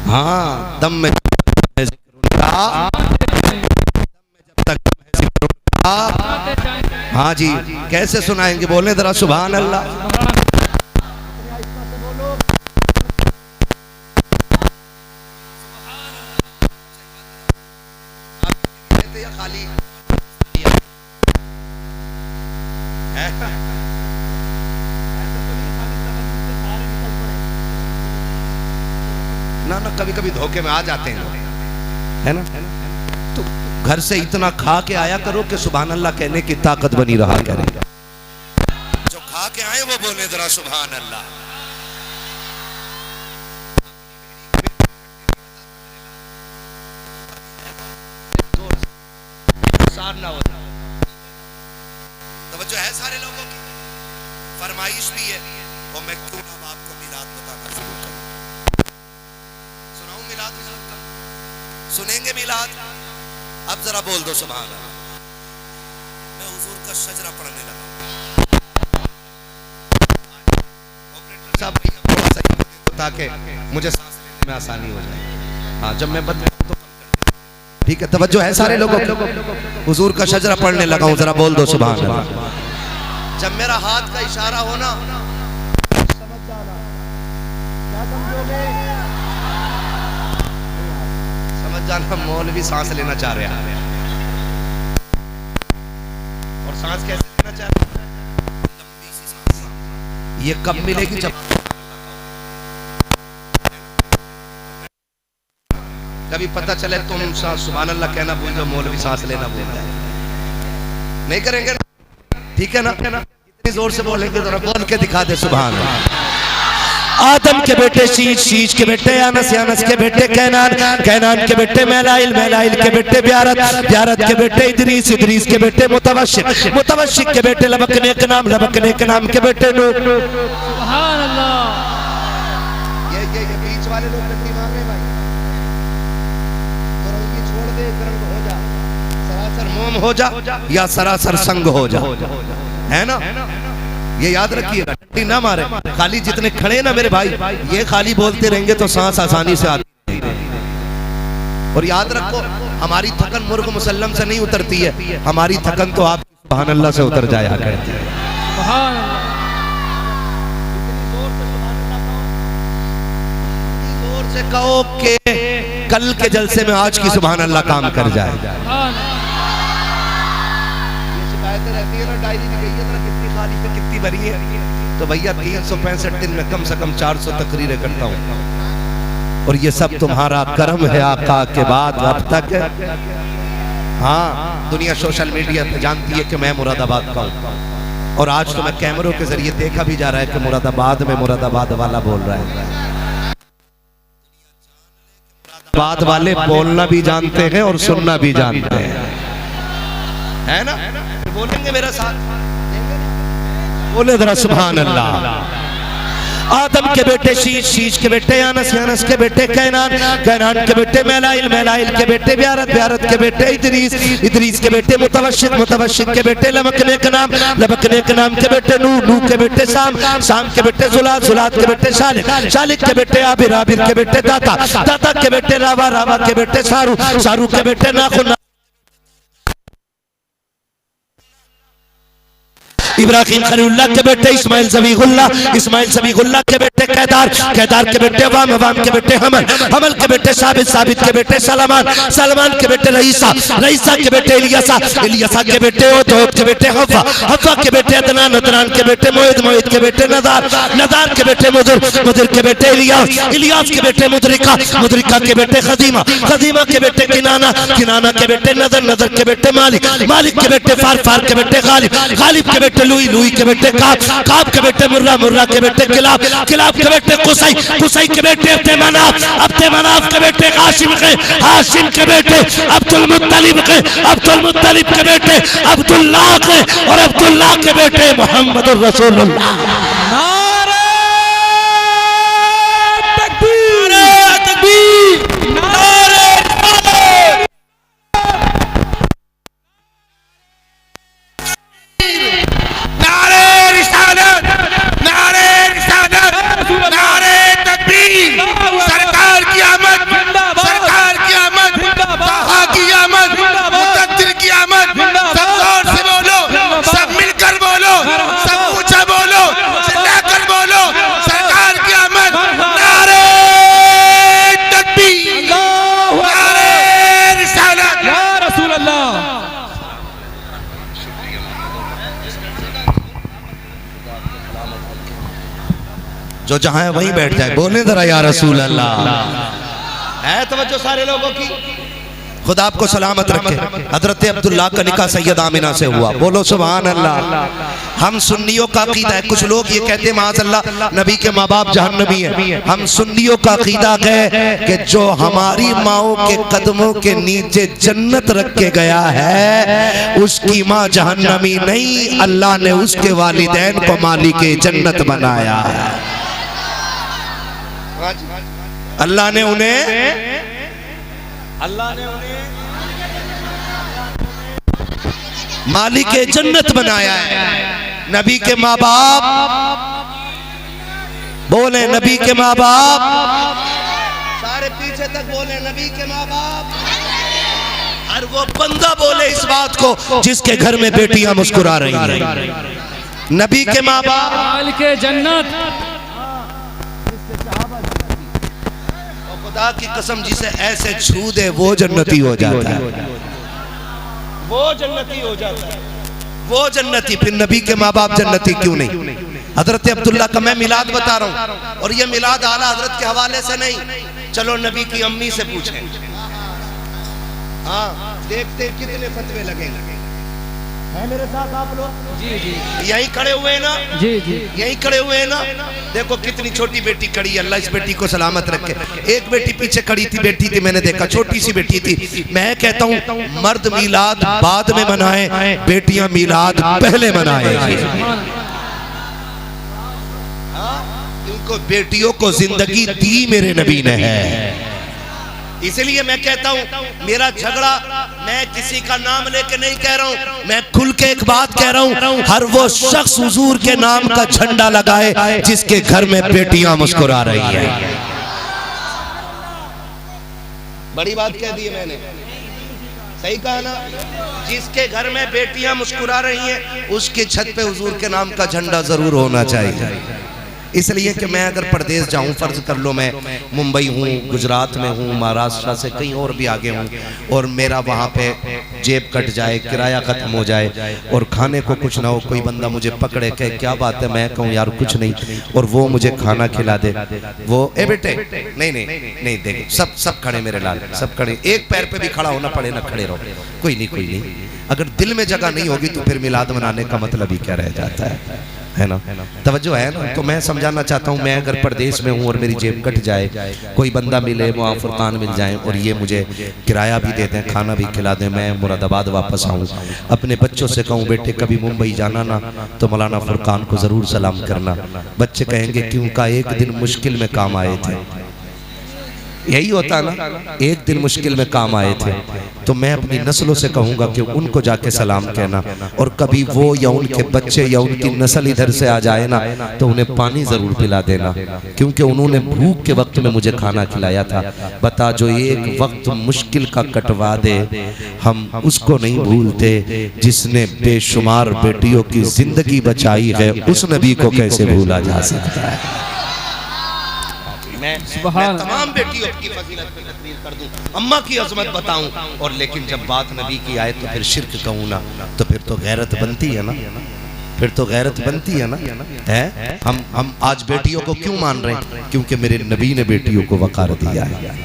हाँ, दम में जब तक हाँ जी, कैसे सुनाएंगे? बोले जरा सुभान अल्लाह। खाली ना ना, कभी कभी धोखे में आ जाते हैं, है ना? तो घर से इतना खा के आया करो कि सुभान अल्लाह कहने की ताकत बनी रहा करे। जो खा के आए वो बोले जरा सुभान अल्लाह। ना होता तो जो है सारे लोगों की फरमाइश भी है, और मैं क्यों ना आपको मिलाद बताना शुरू करूं। सुनाऊं मिलाद का? सुनेंगे मिलाद? अब जरा बोल दो सुभान अल्लाह। मैं हुजूर का शजरा पढ़ने लगा। ऑपरेटर साहब थोड़ा सा ताकि मुझे सांस लेने में आसानी हो जाए। हाँ, जब मैं बदलूं तो ठीक है। तवज्जो है सारे लोगों की? हुजूर का शजरा पढ़ने लगा हूं, जरा बोल दो सुभान अल्लाह। जब मेरा हाथ का इशारा हो ना, समझ जाना। क्या समझोगे? समझ जाना, मौलवी सांस लेना चाह रहे हैं। और सांस कैसे लेना चाह रहे हैं? लंबी सी सांस। ये कब मिलेगी? जब कभी पता चले तुम सुभान अल्लाह कहना भूल जाओ, मौलवी सांस लेना भूल जाए। नहीं करेंगे, ठीक है ना? इतनी जोर से बोलेंगे, जरा बोल के दिखा दे सुभान अल्लाह। आदम के बेटे शीश, शीश के बेटे यानस, यानस के बेटे कैनान, कैनान के बेटे मैलाइल, मैलाइल के बेटे ब्यारत, ब्यारत के बेटे इदरीस, इदरीस के बेटे मुतवशिक, मुतवशिक के बेटे लबकने के नाम, लबकने के नाम के बेटे नूह। सुभान अल्लाह। ये बीच वाले लोग गलती मांग रहे भाई। छोड़ दे, रंग हो जा, सरासर मोम हो जा या सरासर संग हो जा, है ना? ये याद रखिएगा, टट्टी ना मारे। खाली जितने खड़े ना मेरे भाई, ये खाली बोलते रहेंगे तो सांस आसानी से आती है। और याद रखो, हमारी थकन मुर्ग मुसल्लम से नहीं उतरती है, हमारी थकन तो आप सुभान अल्लाह से उतर जाया करती है। सुभान अल्लाह। जोर से कहो कि कल के जलसे में आज की सुभान अल्लाह काम कर जाए। ये शिकायतें रहती है ना, डायरी में गई है ना, कितनी खाली पे कितनी भरी है। तो भैया 365 दिन में कम से कम 400 तकरीरें करता हूँ, और ये सब तुम्हारा करम है आका के बाद अब तक। हाँ, दुनिया सोशल मीडिया पे जानती है कि मैं मुरादाबाद का हूँ, और आज तो मैं कैमरों के जरिए देखा भी जा रहा है कि मुरादाबाद में मुरादाबाद वाला बोल रहा है। बात वाले बोलना भी जानते हैं और सुनना भी जानते हैं, है ना? बोलेंगे मेरा साथ, बोले जरा सुभान अल्लाह। आदम के बेटे शीश, शीश के बेटे यानस, यानस के बेटे कैनान, कैनान के बेटे मैलाइल, मैलाइल के बेटे ब्यारत, ब्यारत के बेटे इदरीस, इदरीस के बेटे मुतवशिक, मुतवशिक के बेटे लबकने के नाम, लबकने के नाम के बेटे नूह, नूह के बेटे शाम, शाम के बेटे जुलात, जुलात के बेटे शालिक, शालिक के बेटे आबिर, आबिर के बेटे दाता, दाता के बेटे रावा, रावा के बेटे सारू, सारू के बेटे नाखुन, इब्राहिम खलीलुल्लाह के बेटे इस्माइल ज़बीहुल्लाह, इस्माइल ज़बीहुल्लाह के बेटे कैदार, कैदार के बेटे अवाम, अवाम के बेटे हमल, हमल के बेटे साबित, साबित के बेटे सलमान, सलमान के बेटे रईसा, रईसा के बेटे इलियासा, इलियासा के बेटे ओद के बेटे हव्वा, हव्वा के बेटे अदनान, अदनान के बेटे मोहिद, मोहिद के बेटे नदार, नदार के बेटे मुदर, मुदर के बेटे इलियास, इलियास के बेटे मुदरिका, मुदरिका के बेटे खदीमा, खदीमा के बेटे किनाना, किनाना के बेटे नदर, नदर के बेटे मालिक, मालिक के बेटे फार, फार के बेटे गालिब, गालिब के बेटे लुई, लुई के बेटे काब, काब के बेटे मुर्रा, मुर्रा के बेटे किलाब, किलाब के बेटे कुसई, कुसई के बेटे अब्दे मनाफ, अब्दे मनाफ के बेटे हाशिम के, हाशिम के बेटे अब्दुल मुत्तलिब के, अब्दुल मुत्तलिब के बेटे अब्दुल्लाह के, और अब्दुल्लाह के बेटे मोहम्मदुर रसूलुल्लाह। नारे तकबीर, नारे तकबीर, नारे सरकार की आमद, सरकार की आमद, ताहा की आमद, मुतद्दिर की आमद। सब जोर से बोलो, सब मिलकर बोलो, सब ऊंचा बोलो, चिल्लाकर बोलो, सरकार की आमद। नारे तकबीर, नारे रिसालत, या रसूल अल्लाह। जो जहां है वहीं बैठ जाए, बोले जरा या रसूल अल्लाह। है तवज्जो सारे लोगों की। खुदा आपको सलामत रखे। हजरत अब्दुल्लाह का निकाह सैयद आमिना से हुआ, बोलो सुभान अल्लाह। हम सुन्नियों का अकीदा है, कुछ लोग ये कहते हैं माज़अल्लाह नबी के माँ बाप जहन्नमी है। हम सुन्नियों का अकीदा है कि जो हमारी माओ के कदमों के नीचे जन्नत रख के गया है उसकी माँ जहन्नमी नहीं, अल्लाह ने उसके वालिदैन को मालिक जन्नत बनाया है। अल्लाह ने उन्हें मालिक जन्नत बनाया है। नबी के माँ बाप, बोले नबी के माँ बाप, सारे पीछे तक बोले नबी के माँ बाप। और वो बंदा बोले इस बात को जिसके घर में बेटियां मुस्कुरा रही हैं। नबी के माँ बाप मालिक जन्नत। खुदा की कसम जिसे ऐसे छू दे वो जन्नती हो जाता है, वो जन्नती हो जाता है, वो जन्नती। फिर नबी के माँ बाप जन्नती क्यों नहीं? हजरत अब्दुल्ला का मैं मिलाद बता रहा हूँ, और ये मिलाद आला हजरत के हवाले से नहीं, चलो नबी की अम्मी से पूछें। हाँ, देखते कितने फतवे लगेंगे। है मेरे साथ आप लोग? जी जी, यहीं खड़े हुए हैं ना? जी जी, यहीं खड़े हुए हैं ना? देखो कितनी छोटी बेटी खड़ी है, अल्लाह इस बेटी को सलामत रखे। एक बेटी पीछे खड़ी थी, बेटी थी, मैंने देखा छोटी सी बेटी थी। मैं कहता हूँ मर्द मिलाद बाद में मनाए, बेटियां मिलाद पहले मनाए। इनको बेटियों को जिंदगी दी मेरे नबी ने है। इसलिए मैं कहता हूं मेरा झगड़ा मैं किसी का नाम लेके नहीं कह रहा हूं, मैं खुल के एक बात कह रहा हूं, हर वो शख्स हुजूर के नाम का झंडा लगाए जिसके घर में बेटियां मुस्कुरा रही हैं। बड़ी बात कह दी है मैंने, सही कहा ना? जिसके घर में बेटियां मुस्कुरा रही हैं उसके छत पे हुजूर के नाम का झंडा जरूर होना चाहिए। इसलिए कि मैं अगर प्रदेश जाऊं, फर्ज कर लो मैं मुंबई हूँ, गुजरात में हूँ, महाराष्ट्र से कहीं और भी आगे हूँ, और मेरा वहाँ पे जेब कट जाए, किराया खत्म हो जाए और खाने को कुछ ना हो, कोई बंदा मुझे पकड़े कहे क्या बात है, मैं कहूँ यार कुछ नहीं, और वो मुझे खाना खिला दे, वो ए बेटे नहीं नहीं नहीं, देख सब खड़े मेरे लाल, सब खड़े, एक पैर पे भी खड़ा होना पड़े ना, खड़े रहो, कोई नहीं। अगर दिल में जगह नहीं होगी तो फिर मिलाद मनाने का मतलब ही क्या रह जाता है ना? तवज्जो है ना? तो मैं समझाना चाहता हूँ, मैं अगर प्रदेश में हूँ और मेरी जेब कट जाए, कोई बंदा मिले, वहाँ फुरकान मिल जाए और ये मुझे किराया भी दे दें, खाना भी खिला दें, मैं मुरादाबाद वापस आऊँ, अपने बच्चों से कहूँ बेटे कभी मुंबई जाना ना तो मौलाना फुरकान को ज़रूर सलाम करना। बच्चे कहेंगे क्यों? का एक दिन मुश्किल में काम आए थे। यही होता ना, एक दिन मुश्किल में काम आए थे तो मैं अपनी नस्लों से कहूँगा कि उनको जाके सलाम कहना, और कभी वो या उनके बच्चे या उनकी नस्ल इधर से आ जाए ना तो उन्हें पानी ज़रूर पिला देना, क्योंकि उन्होंने भूख के वक्त में मुझे खाना खिलाया था। बता, जो एक वक्त मुश्किल का कटवा दे हम उसको नहीं भूलते, जिसने बेशुमार बेटियों की जिंदगी बचाई है उस नबी को कैसे भूला जा सकता है। मैं तमाम बेटियों की फजीलत पे तकरीर कर दूं, अम्मा की अजमत बताऊं, और लेकिन जब बात नबी की आए तो फिर शिर्क कहूं ना, तो फिर तो गैरत बनती है ना, फिर तो गैरत बनती है ना। है हम आज बेटियों को क्यों मान रहे हैं? क्योंकि मेरे नबी ने बेटियों को वकार दिया है।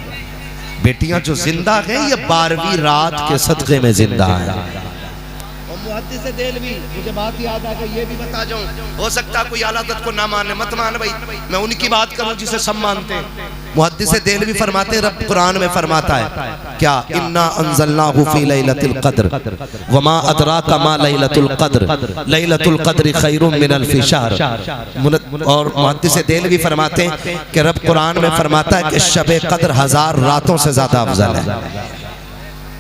बेटियां जो जिंदा हैं ये 12वीं रात के सदक़े में जिंदा है। मुहद्दिस देलवी, मुझे बात याद आ गई, ये भी बता जाऊं, हो सकता कोई आलादत को ना माने, मत मान भाई, मैं उनकी बात करूं जिसे सब मानते हैं। मुहद्दिस देलवी फरमाते हैं, रब कुरान में फरमाता है क्या, इन्ना अंज़लनाहु फी लैलतिल क़द्र वमा अदराका मा लैलतुल क़द्र लैलतुल क़द्र खैरुम मिन अल्फ़ि शहर। और मुहद्दिस देलवी फरमाते हैं कि रब कुरान में फरमाता है कि शब क़द्र 1000 रातों से ज्यादा अफजल है।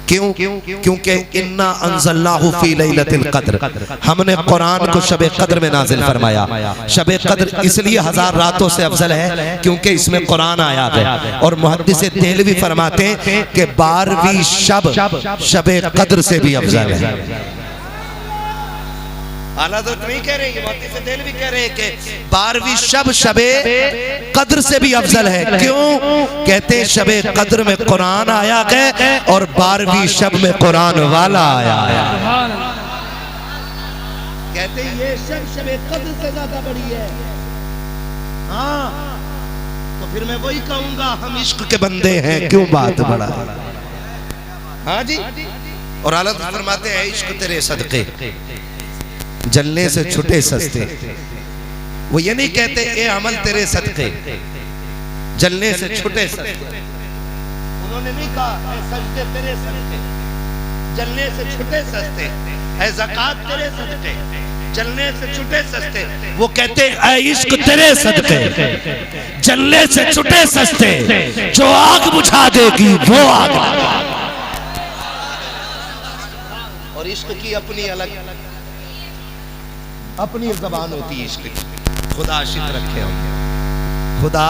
क्यों? क्योंकि इन्ना अंज़लनाहु फी लैलतिल क़द्र, हमने कुरान को शब क़द्र में नाजिल फरमाया। शब क़द्र इसलिए 1000 रातों से अफजल है क्योंकि इसमें कुरान आया है। और मुहद्दिस देहलवी फरमाते हैं कि 12वीं शब क़द्र से भी अफजल है। आलादत नहीं कह रहे, मुहद्दिस देहलवी कह रहे हैं कि 12वीं शब क़द्र से भी अफजल है। क्यों? कहते हैं शब क़द्र में कुरान आया है और 12वीं शब में कुरान वाला आया है। कहते हैं ये शब क़द्र से ज्यादा बड़ी है। हाँ, तो फिर मैं वही कहूंगा, हम इश्क के बंदे हैं, क्यों बात बड़ा है। हाँ जी। और आलादत फरमाते हैं, इश्क तेरे सदके जलने से छुटे सस्ते। वो ये नहीं कहते ए अमल तेरे सदके जलने से छुटे सस्ते, उन्होंने नहीं कहा ए सजदे तेरे सदके जलने से छुटे सस्ते, ए ज़कात तेरे सदके जलने से छुटे सस्ते। वो कहते ए इश्क तेरे सदके जलने से छुटे सस्ते, जो आग बुझा देगी वो आग। और इश्क की अपनी अलग अपनी ज़बान होती है इश्क की। खुदा आशिक रखे हम, खुदा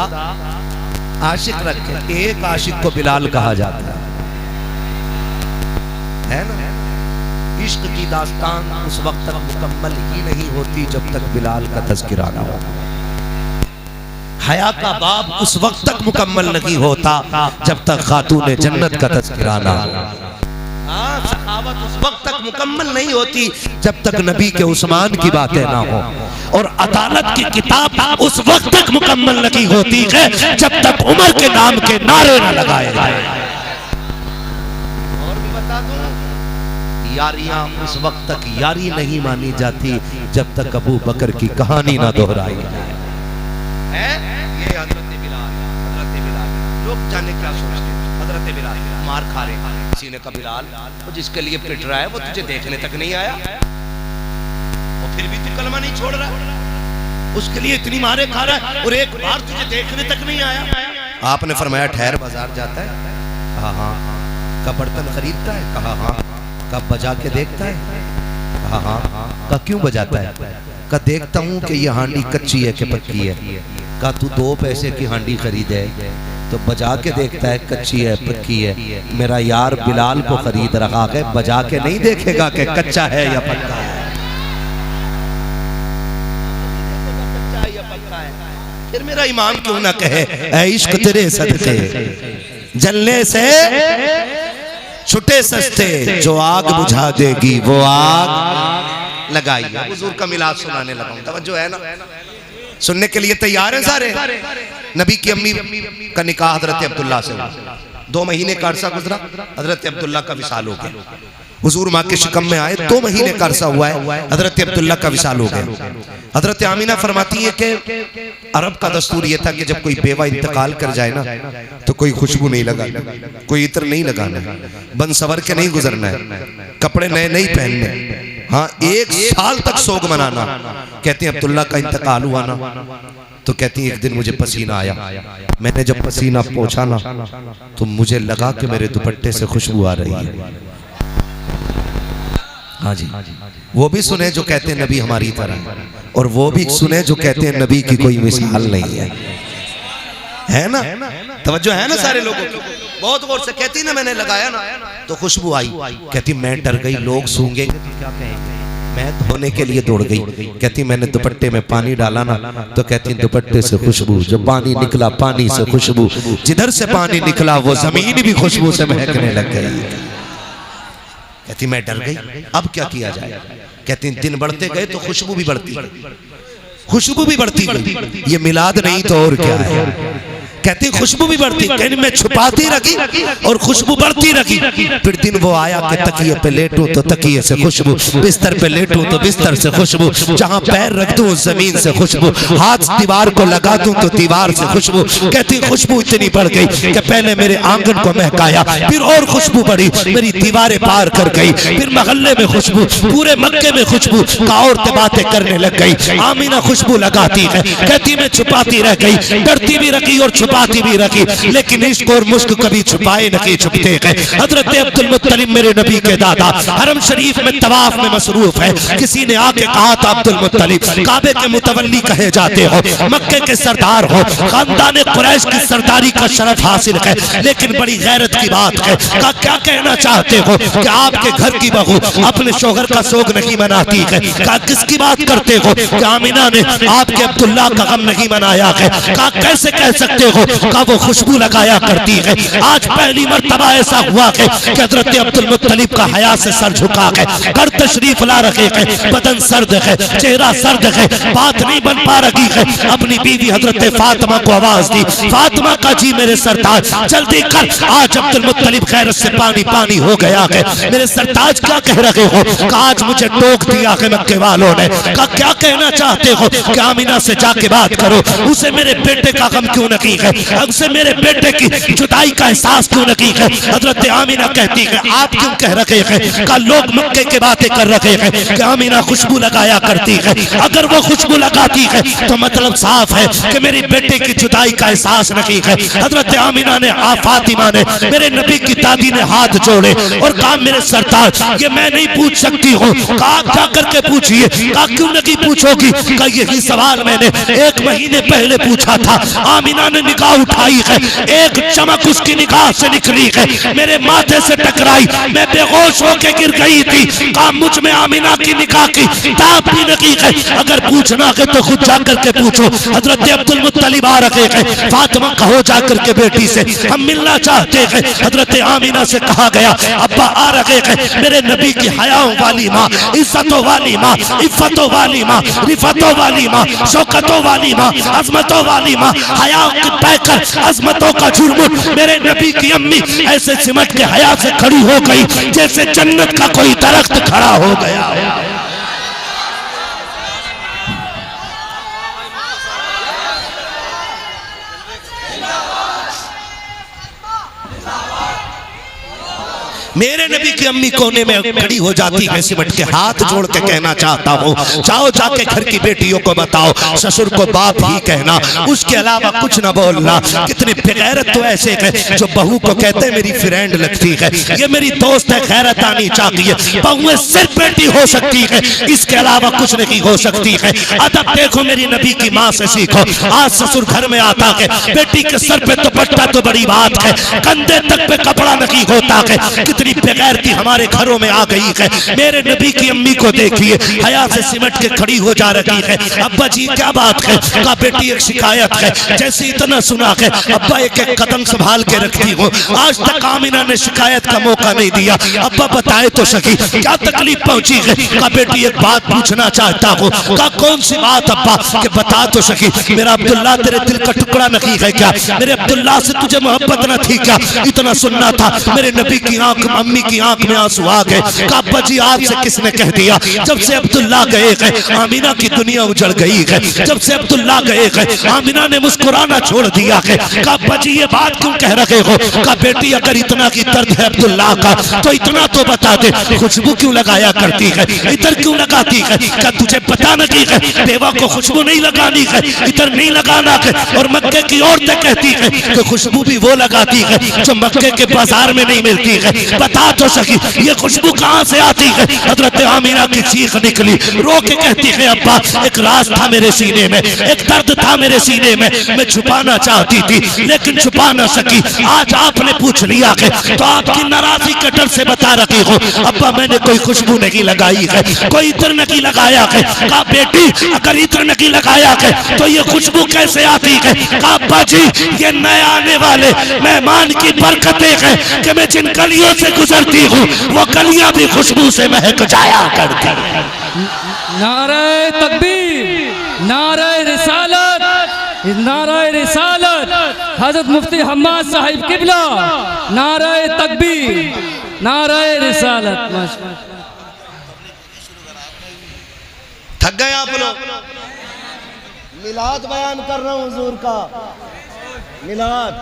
आशिक रखे। एक आशिक को बिलाल कहा जाता है ना। इश्क की दास्तान उस वक्त तक मुकम्मल ही नहीं होती जब तक बिलाल का तज़किरा ना हो। हया का बाब उस वक्त तक मुकम्मल नहीं होता जब तक खातून जन्नत का तज़किरा ना हो। सखावत उस वक्त तक मुकम्मल नहीं होती जब तक नबी के उस्मान की बातें ना हो। और अदालत की किताब उस वक्त तक मुकम्मल नहीं होती है जब तक उमर के नाम के नारे न लगाए जाए। और भी बता दूं, यारियां उस वक्त तक यारी नहीं मानी जाती जब तक अबू बकर की कहानी ना दोहराई जाए। ये हजरत बिलाल, लोग जाने क्या सोचते हैं। हजरत बिलाल मार खा रहे, सीने का बिलाल, वो जिसके लिए पिट रहा है वो तुझे देखने तक नहीं आया, और फिर भी तू कलमा नहीं छोड़ रहा। उसके लिए इतनी मारे खा रहा है और एक बार तुझे देखने तक नहीं आया। आपने फरमाया ठहर, बाजार जाता है? कहा हाँ। कब बर्तन खरीदता है? कहा हाँ। कब बजा के देखता है? कहा हाँ। कहा क्यों बजाता है? कहा देखता हूँ कि ये हांडी कच्ची है कि पक्की है। कहा तू 2 पैसे की हांडी खरीदे तो बजा के देखता है कच्ची है पक्की है। मेरा यार बिलाल को खरीद रखा है, बजा के नहीं देखेगा कि कच्चा है या पक्का है। फिर मेरा इमाम क्यों ना कहे ऐ इश्क तेरे सदके जलने से छुटे सस्ते, जो आग बुझा देगी वो आग लगाई। हुजूर का मिलाद सुनाने लगा, तवज्जो है ना, सुनने के लिए तैयार हैं सारे। नबी की अम्मी का निकाह हजरत अब्दुल्ला से, 2 महीने का अरसा गुजरा, हजरत अब्दुल्ला का विसाल हो गया। हुजूर माँ के शिकम में आए, 2 महीने का अरसा हुआ है, हजरत अब्दुल्ला का विसाल हो गया। हजरत आमीना फरमाती है कि अरब का दस्तूर ये था कि जब कोई बेवा इंतकाल कर जाए ना तो कोई खुशबू नहीं लगाना, कोई इत्र नहीं लगाना, बन सवर के नहीं गुजरना है, कपड़े नए नहीं पहनने। हाँ, 1 साल तक सोग मनाना। कहते हैं अब्दुल्ला का इंतकाल हुआ ना तो कहती एक दिन मुझे पसीना आया, मैंने जब पसीना पोंछा ना तो मुझे लगा कि मेरे दुपट्टे से खुशबू आ रही है। हाँ जी, वो भी सुने जो कहते हैं नबी हमारी तरह, और वो भी सुने जो कहते हैं नबी की कोई मिसाल नहीं है ना? तवज्जो है ना सारे लोगों की? बहुत गौर से कहती ना मैंने लगाया ना तो खुशबू आई। कहती मैं डर गई, लोग सूंघेंगे तो क्या कहेंगे। मैं धोने के लिए दौड़ गई। कहती मैंने दुपट्टे में पानी डाला ना तो कहती दुपट्टे से खुशबू, जो पानी निकला पानी से खुशबू, जिधर से पानी निकला वो जमीन भी खुशबू से महकने लग गई। कहती मैं डर गई, अब क्या किया जाए। कहती दिन बढ़ते गए तो खुशबू भी बढ़ती गई, खुशबू भी बढ़ती गई। ये मिलाद नहीं तो और क्या है। कहती खुशबू भी बढ़ती, कहती मैं छुपाती रखी और खुशबू बढ़ती रखी। फिर दिन वो आया कि तकिए पे लेटूं तो तकिए से खुशबू, बिस्तर पे लेटूं तो बिस्तर से खुशबू, जहां पैर रख दूं जमीन से खुशबू, हाथ दीवार को लगा दूं तो दीवार से खुशबू। कहती खुशबू इतनी बढ़ गई कि पहले मेरे आंगन को महकाया, फिर और खुशबू बढ़ी, मेरी दीवारें पार कर गई, फिर मोहल्ले में खुशबू, पूरे मक्के में खुशबू का, औरतें बातें करने लग गई। आमीना खुशबू लगाती है। कहती मैं छुपाती रह गई, डरती भी रखी और छुपाती भी रखी, लेकिन इश्क और मुश्क कभी छुपाए नहीं छुपते हैं। हजरत अब्दुल मुत्तलिब मेरे नबी के दादा हरम शरीफ में तवाफ में मसरूफ है। किसी ने आके कहा था अब्दुल मुत्तलिब काबे के मुतवल्ली कहे जाते हो, मक्के के सरदार हो, खानदान कुरैश की सरदारी का शरफ हासिल है, लेकिन बड़ी गैरत की बात है। का क्या कहना चाहते हो कि आपके घर की बहू अपने शोहर का सोग नहीं मनाती है? का किसकी बात करते हो कि आमिना ने आपके अब्दुल्ला का गम नहीं मनाया है? का कैसे कह सकते हो का वो खुशबू लगाया करती है? आज पहली मर्तबा ऐसा हुआ है कि हजरत अब्दुल मुत्तलिब का हया से सर झुका है, घर तशरीफ ला रखे हैं, बदन सर्द है, चेहरा सर्द है, बात नहीं बन पा रही है। अपनी बीवी हजरत फातिमा को आवाज दी, फातिमा का जी मेरे सरताज जल्दी कर, आज अब्दुल मुत्तलिब खैरत से पानी पानी हो गया है। मेरे सरताज क्या कह रहे हो? आज मुझे टोक दिया है मक्के वालों ने। का क्या कहना चाहते हो कि आमिना से जाके बात करो, उसे मेरे बेटे का गम क्यों नहीं है, उसे मेरे बेटे की जुदाई का एहसास क्यों नहीं है? हजरत आमिना कहती है आप क्यों कह रहे हैं? का लोग मक्के के बातें कर रहे हैं कि आमिना खुशबू लगाया करती है। अगर वो खुशबू लगाती है तो मतलब साफ है कि मेरी बेटे की जुदाई का एहसास नहीं है। हजरत आमिना ने फातिमा ने मेरे नबी की दादी ने हाथ जोड़े और कहा मेरे सरताज ये मैं नहीं पूछ सकती हूँ। कहा क्या करके पूछिए? कहा क्यों नहीं पूछोगी? का यही सवाल मैंने 1 महीने पहले पूछा था। आमिना ने निगाह उठाई है, एक चमक उसकी निगाह से निकली है, मेरे माथे से टकराई, मैं बेहोश होकर गिर गई थी। कहा मुझ में आमिना की निगाह की ताब भी नहीं है, अगर पूछना है तो खुद जाकर के पूछो। हजरत अब्दुल मुत्तलिब आ रखे हैं, फातिमा कहो जाकर के बेटी से हम मिलना चाहते हैं। हजरत आमिना से कहा गया अब्बा आ रखे हैं, मेरे नबी की हयाओं वाली माँ, इज्जतों वाली माँ, इफ्फतों वाली माँ, रिफतों वाली माँ, शौकतों वाली माँ, अजमतों वाली माँ, हयाओं की पैकर अजमतों का झुरमुट मेरे नबी की अम्मी ऐसे सिमट के हया से खड़ी हो गई जैसे जन्नत का कोई दरख्त खड़ा हो गया। मेरे नबी की अम्मी कोने में खड़ी हो जाती है, सिमट के हाथ जोड़ के कहना चाहता हूँ जाओ जाके घर की बेटियों को बताओ, ससुर को बाप ही कहना, उसके अलावा कुछ न बोलना। कितने बेगैरत तो ऐसे हैं जो बहू को कहते हैं मेरी फ्रेंड लगती है, ये मेरी दोस्त है, खैरत आनी चाहिए। बहुएं सिर्फ बेटी हो सकती है, इसके अलावा कुछ नहीं हो सकती है। अदब देखो मेरी नबी की माँ से सीखो। आज ससुर घर में आता है, बेटी के सर पे दुपट्टा तो बड़ी बात है, कंधे तक पे कपड़ा नहीं होता है। कितनी बेगैरती हमारे घरों में आ गई है। मेरे नबी की अम्मी को देखिए हया से सिमट के खड़ी हो जा रही है। अब्बा जी क्या बात है? का बेटी एक शिकायत है, जैसे इतना सुना है अब्बा एक एक कदम संभाल के रखती हूँ, आज तक आमिना ने शिकायत का मौका नहीं दिया। अब्बा बताए तो सही क्या तकलीफ पहुंची है? का बेटी एक बात पूछना चाहता हूँ। का कौन सी बात अब्बा? के बता तो सही। मेरा अब्दुल्ला तेरे दिल का टुकड़ा नहीं है क्या? मेरे अब्दुल्ला से तुझे मोहब्बत न थी क्या? इतना सुनना था। मेरे नबी की आंख अम्मी की आंख में आंसू आ गए। कहा अब्बा जी आपसे किसने कह दिया? जब से अब्दुल्ला गए हैं आमिना की दुनिया उजड़ गई है। जब से अब्दुल्ला गए हैं आमिना ने मुस्कुराना छोड़ दिया है। कहा अब्बा जी ये बात क्यों कह रहे हो? कहा बेटी अगर इतना की दर्द है अब्दुल्ला का तो इतना तो बता दे, खुशबू क्यों लगाया करती है, इधर क्यों लगाती है? क्या तुझे पता नहीं है बेवा को खुशबू नहीं लगानी है, इधर नहीं लगाना है? और मक्के की औरतें कहती है कि खुशबू भी वो लगाती है जो मक्के के बाजार में नहीं मिलती है। बता तो सकी ये खुशबू कहाँ से आती है? हजरत आमिना की चीख निकली, रो के कहती है अब्बा एक राज था मेरे सीने में, एक दर्द था मेरे सीने में, मैं छुपाना चाहती थी लेकिन छुपा ना सकी। आज आपने पूछ लिया है तो आपकी नाराजगी के डर से बता रही हो अब्बा मैंने कोई खुशबू नहीं लगाई है, कोई इत्र नहीं लगाया है। कहा बेटी अगर इत्र नहीं लगाया है तो ये खुशबू कैसे आती है? कहा अब्बा जी ये नए आने वाले मेहमान की बरकतें हैं कि मैं जिन गलियों से गुजरती हूँ वो गलियां भी खुशबू से महक जाया करती हैं। नारे तकबीर, नारे रिसालत, नारे रिसालत, हजरत मुफ्ती हम्माद साहिब किबला, नारे तकबीर, नारे रिसालत। थक गए आप लोग? मिलाद बयान कर रहा हूं हुजूर का, मिलाद।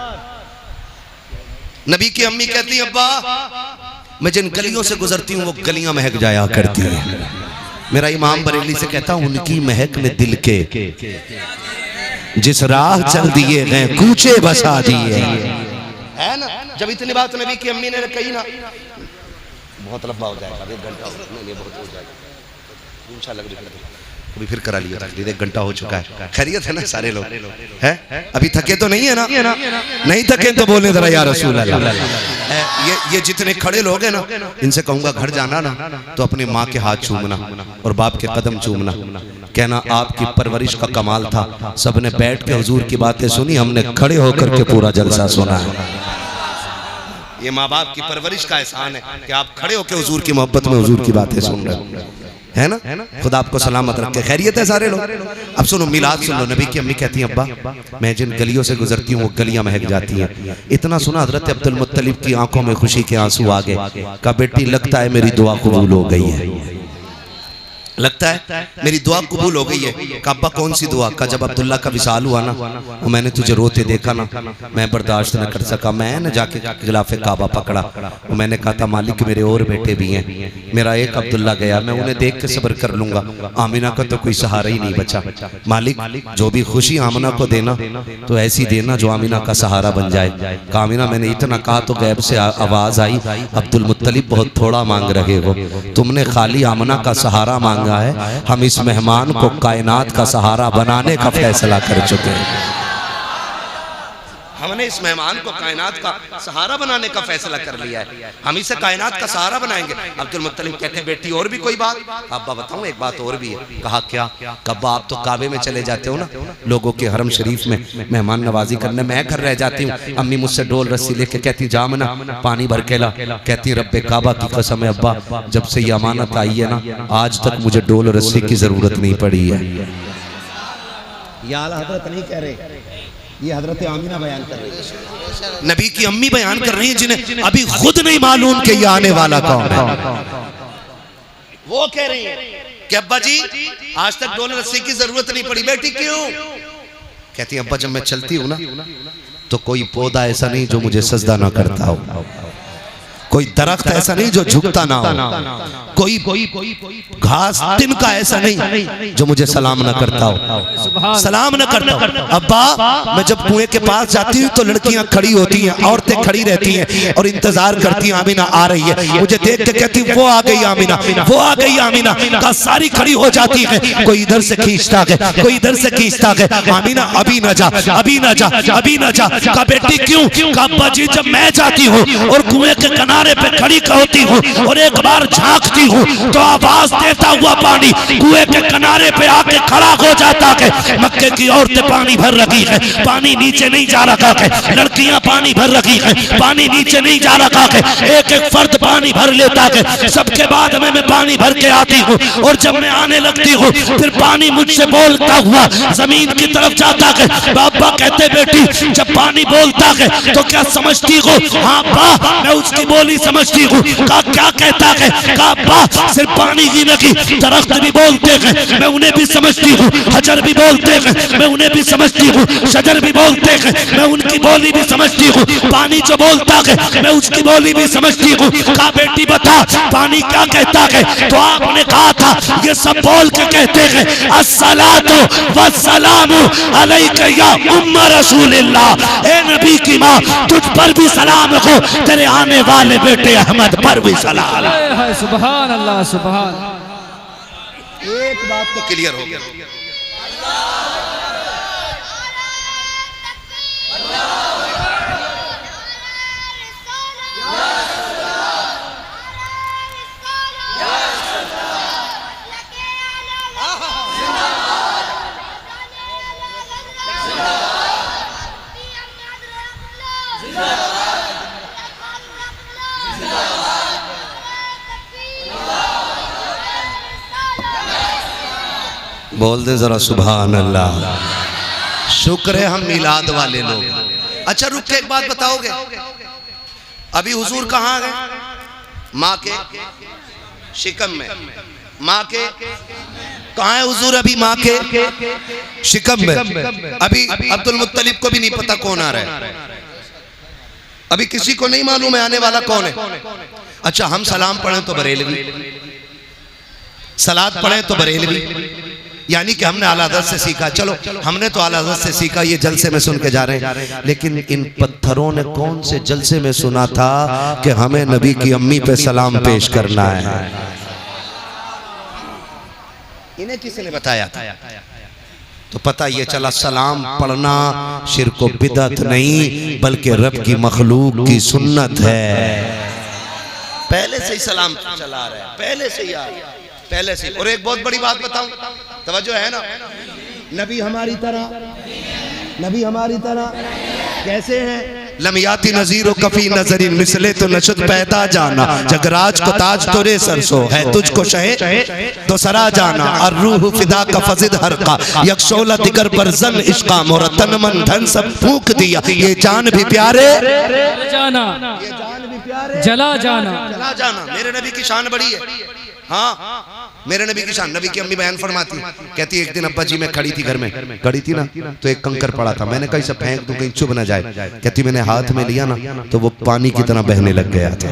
नबी की अम्मी कहती है अब्बा मैं जिन गलियों से गुजरती हूँ वो गलियां महक जाया करती हैं। मेरा इमाम बरेली से कहता हूं उनकी महक ने दिल के जिस राह चल दिए गए कूचे बसा दिए। है ना? जब इतनी बात नबी की अम्मी ने कही ना, बहुत लंबा हो जाएगा, 1 घंटा बहुत हो जाएगा इंशाल्लाह, अभी फिर करा लिया, 1 घंटा हो चुका है। खैरियत है ना सारे लोग? है अभी थके तो नहीं है ना? नहीं थके तो बोले जरा या रसूल अल्लाह। ये जितने खड़े लोग हैं ना इनसे कहूंगा घर जाना ना तो अपनी माँ के हाथ चूमना और बाप के कदम चूमना, कहना आपकी परवरिश का कमाल था। सबने बैठ के हुजूर की बातें सुनी, हमने खड़े होकर के पूरा जलसा सुना है। ये माँ बाप की परवरिश का एहसान है कि आप खड़े होकर हुजूर की मोहब्बत में हुजूर की बातें सुन रहे हो, है ना? खुदा आपको सलामत रखे। खैरियत है सारे लोग? अब सुनो मिलाद सुन लो। नबी की अम्मी कहती हैं अब्बा मैं जिन गलियों से गुजरती हूँ वो गलियां महक जाती हैं। इतना सुना हजरत अब्दुल मुत्तलिब की आंखों में खुशी के आंसू आ गए। कहा बेटी लगता है मेरी दुआ कबूल हो गई है, लगता है मेरी दुआ कबूल हो गई है। कहा अब्बा कौन सी दुआ? का जब अब्दुल्ला का विसाल हुआ ना वो मैंने तुझे रोते देखा ना, मैं बर्दाश्त न कर सका, मैं न जाके खिलाफे काबा पकड़ा। वो मैंने कहा था मालिक मेरे और बेटे भी हैं, मेरा एक अब्दुल्ला गया, मैं उन्हें देख के सब्र कर लूंगा, आमिना का तो कोई सहारा ही नहीं बचा। मालिक जो भी खुशी आमिना को देना तो ऐसी देना जो आमिना का सहारा बन जाए। कहा आमिना मैंने इतना कहा तो गैब से आवाज आई अब्दुल मुत्तलिब बहुत थोड़ा मांग रहे हो, तुमने खाली आमिना का सहारा मांगा है, हम इस मेहमान को कायनात का सहारा बनाने का फैसला कर चुके हैं। हमने इस मेहमान को कायनात का सहारा बनाने का फैसला कर लिया है, हम इसे कायनात का सहारा बनाएंगे। अब्दुल मुत्तलिब कहते बेटी और भी कोई बात? अब्बा बताऊं एक बात और भी है। कहा क्या? कब्बा आप तो काबे में चले जाते हो ना लोगों के हरम शरीफ में मेहमान नवाजी करने, मैं घर रह जाती हूँ। अम्मी मुझसे डोल रस्सी लेके कहती जामना पानी भर के ला, कहती रब्बे काबा की कसम है अब्बा जब से ये अमानत आई है ना आज तक मुझे डोल रस्सी की जरूरत नहीं पड़ी है। या हजरत नहीं कह रहे, ये हजरत आमिना बयान कर रही है, नबी की अम्मी बयान कर रही है जिन्हें अभी खुद नहीं मालूम कि ये आने वाला कौन है। वो कह रही है कि अब्बा जी आज तक डोल रस्सी की जरूरत नहीं पड़ी। बेटी क्यों? कहती है अब्बा जब मैं चलती हूँ ना तो कोई पौधा ऐसा नहीं जो मुझे सजदा ना करता हो, कोई दरख्त ऐसा नहीं जो झुकता ना हो, कोई घास तिनका ऐसा नहीं जो मुझे सलाम न करता हो, सलाम न करता हो। अब्बा मैं जब कुएं के पास जाती हूँ तो लड़कियां खड़ी होती हैं, औरतें खड़ी रहती हैं और इंतजार करती हैं आमिना आ रही है, मुझे देख के कहती वो आ गई आमिना, वो आ गई आमिना। का सारी खड़ी हो जाती है, कोई इधर से खींचता है, कोई इधर से खींचता है, आमिना अभी न जा, अभी न जा, अभी न जा। का बेटी क्यों? का अब्बा जी जब मैं जाती हूँ और कुएं के किनारे पे खड़ी होती हूँ और एक बार झांकती हूँ तो आवाज देता हुआ पानी कुएं के किनारे पे आके खड़ा हो जाता है। मक्के की औरतें पानी भर रही है, पानी नीचे नहीं जा रहा है, लड़कियां पानी भर रही है, पानी नीचे नहीं जा रहा है, एक एक फर्द पानी भर लेता है। सबके बाद में मैं पानी भर के आती हूँ और जब मैं आने लगती हूँ फिर पानी मुझसे बोलता हुआ जमीन की तरफ जाता है। बाबा कहते बेटी जब पानी बोलता है तो क्या समझती हो? हाँ बा मैं उसकी बोल बोली समझती हूँ। कहा क्या कहता है? कहा अब्बा सिर्फ पानी की नहीं, दरख्त भी बोलते हैं, मैं उन्हें भी समझती हूँ। हजर भी बोलते हैं, मैं उन्हें भी समझती हूँ। शजर भी बोलते हैं, मैं उनकी बोली भी समझती हूँ। पानी जो बोलता है मैं उसकी बोली भी समझती हूँ। कहा बेटी बता पानी क्या कहता है? तो आपने कहा था ये सब बोल के कहते हैं अस्सलातु वस्सलामु अलैका या उम्मा रसूलिल्लाह। ए नबी की माँ तुझ पर भी सलाम हो, तेरे आने वाले बेटे अहमद पर भी सलाम। सुभान अल्लाह सुभान। एक बात तो क्लियर हो गया। बोल दे जरा सुभान अल्लाह। शुक्र है हम मिलाद वाले लोग। अच्छा रुक के एक बात बताओगे, अभी हुजूर कहाँ गए? माँ के शिकम में। माँ के कहाँ है हुजूर? अभी माँ के शिकम में। अभी अब्दुल मुत्तलिब को भी नहीं पता कौन आ रहा है, अभी किसी को नहीं मालूम है आने वाला कौन है। अच्छा हम सलाम पढ़ें तो बरेलवी, सलात पढ़ें तो बरेलवी, यानी कि हमने आला हज़रत से सीखा। चलो हमने तो आला हज़रत से सीखा, ये जलसे में सुन के जा रहे हैं, लेकिन इन पत्थरों ने कौन से जलसे में सुना था कि हमें नबी की अम्मी पे सलाम पेश करना है? इन्हें किसने बताया था? तो पता ये चला सलाम पढ़ना शिर्क व बिदअत नहीं बल्कि रब की मखलूक की सुन्नत है। पहले से ही सलाम चला रहा है, पहले से ही आ रहा है, पहले से। और एक बहुत बड़ी बात बताऊं, तवज्जो है ना? नबी हमारी तरह कैसे हैं? लमियाती नजीर कफी नजरिन मिसले तो नशद पैदा जाना, जगराज को ताज तोरे सरसो है, तुझको शहे तो सरा जाना, और रूह फिदा का फजिद हर का यकशोला दिगर बरजन इश्का मोरा तन मन धन सब फूक दिया, ये जान भी प्यारे जाना, ये जान भी प्यारे जला जाना, चला जाना। मेरे नबी की शान बड़ी है। हाँ मेरे नबी की शान। नबी की अम्मी बयान फरमाती, कहती एक दिन अब्बा जी मैं खड़ी थी घर में, खड़ी थी ना, तो एक कंकर पड़ा था, मैंने कहा इसे फेंक दूं कहीं चुभ ना जाए। कहती मैंने हाथ में लिया ना तो वो पानी की तरह बहने लग गया था।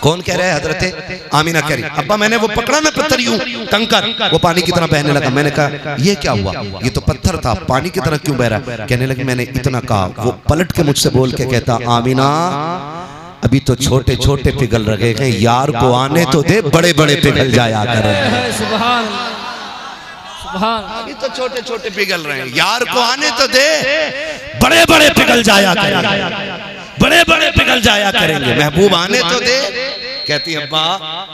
कौन कह रहा है? हजरत आमीना कह रही, अब्बा मैंने वो पकड़ा ना पत्थर यूं कंकर, वो पानी की तरह बहने लगा। मैंने कहा ये क्या हुआ? ये तो पत्थर था, पानी की तरह क्यों बह रहा है? कहने लगी मैंने इतना कहा। वो पलट के मुझसे बोल के कहता आमीना अभी तो छोटे छोटे पिघल रहे हैं, यार को आने तो दे, बड़े बड़े पिघल जाया करें। सुभान सुभान। अभी तो छोटे छोटे पिघल रहे हैं, यार को आने तो दे, बड़े बड़े पिघल जाया करेंगे, बड़े बड़े पिघल जाया करेंगे। महबूब आने तो दे। कहती अब्बा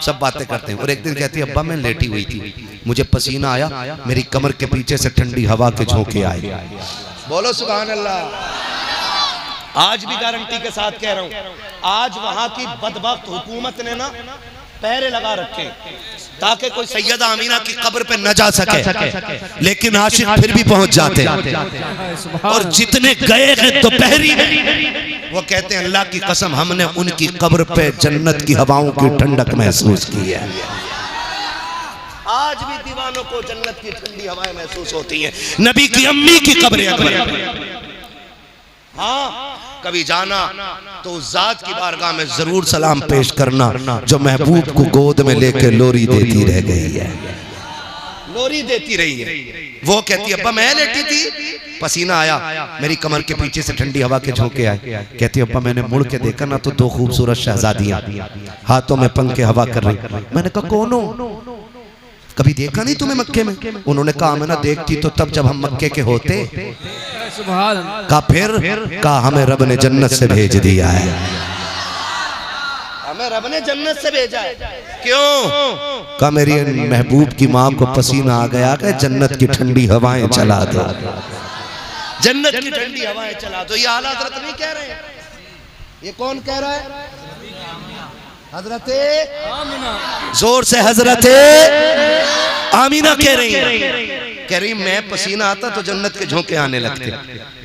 सब बातें करते हैं। और एक दिन कहती अब्बा मैं लेटी हुई थी, मुझे पसीना आया, मेरी कमर के पीछे से ठंडी हवा के झोंके आए। बोलो सुभान अल्लाह। आज भी गारंटी के साथ कह रहा हूं, आज वहां की बदबख्त हुकूमत ने ना पहरे लगा रखे ताकि कोई सैयदा आमीना की कब्र पे न जा सके, लेकिन आशिक फिर भी पहुंच जाते हैं। और जितने गए हैं दोपहरी में, वो कहते हैं अल्लाह की कसम हमने उनकी कब्र पे जन्नत की हवाओं की ठंडक महसूस की है। आज भी दीवानों को जन्नत की ठंडी हवाएं महसूस होती हैं। नबी की अम्मी की कब्र। हाँ कभी जाना तो उस जात की बारगाह में जरूर सलाम पेश करना जो महबूब को गोद में लेकर लोरी देती रह गई है, लोरी देती रही है। वो कहती अब्बा मैं लेटी थी, पसीना आया, मेरी कमर के पीछे से ठंडी हवा के झोंके आए। कहती अब्बा मैंने मुड़ के देखा ना तो दो खूबसूरत शहजादियां हाथों में पंखे हवा कर रही। मैंने कहा कौन हो? कभी देखा नहीं तुम्हें मक्के में? उन्होंने कहा मैं ना देखती तो तब जब हम मक्के के होते। कहा फिर? कहा हमें रब ने जन्नत से भेज दिया है, हमें रब ने जन्नत से भेजा है। क्यों? कहा मेरी महबूब की माँ को पसीना आ गया कि जन्नत की ठंडी हवाएं चला दो, जन्नत की ठंडी हवाएं चला दो। ये आला हज़रत नहीं कह रहे हैं, ये कौन कह रहा है? हजरते जोर से हजरते आमीना कह रही है। कह रही मैं पसीना आता तो जन्नत के झोंके आने लगते।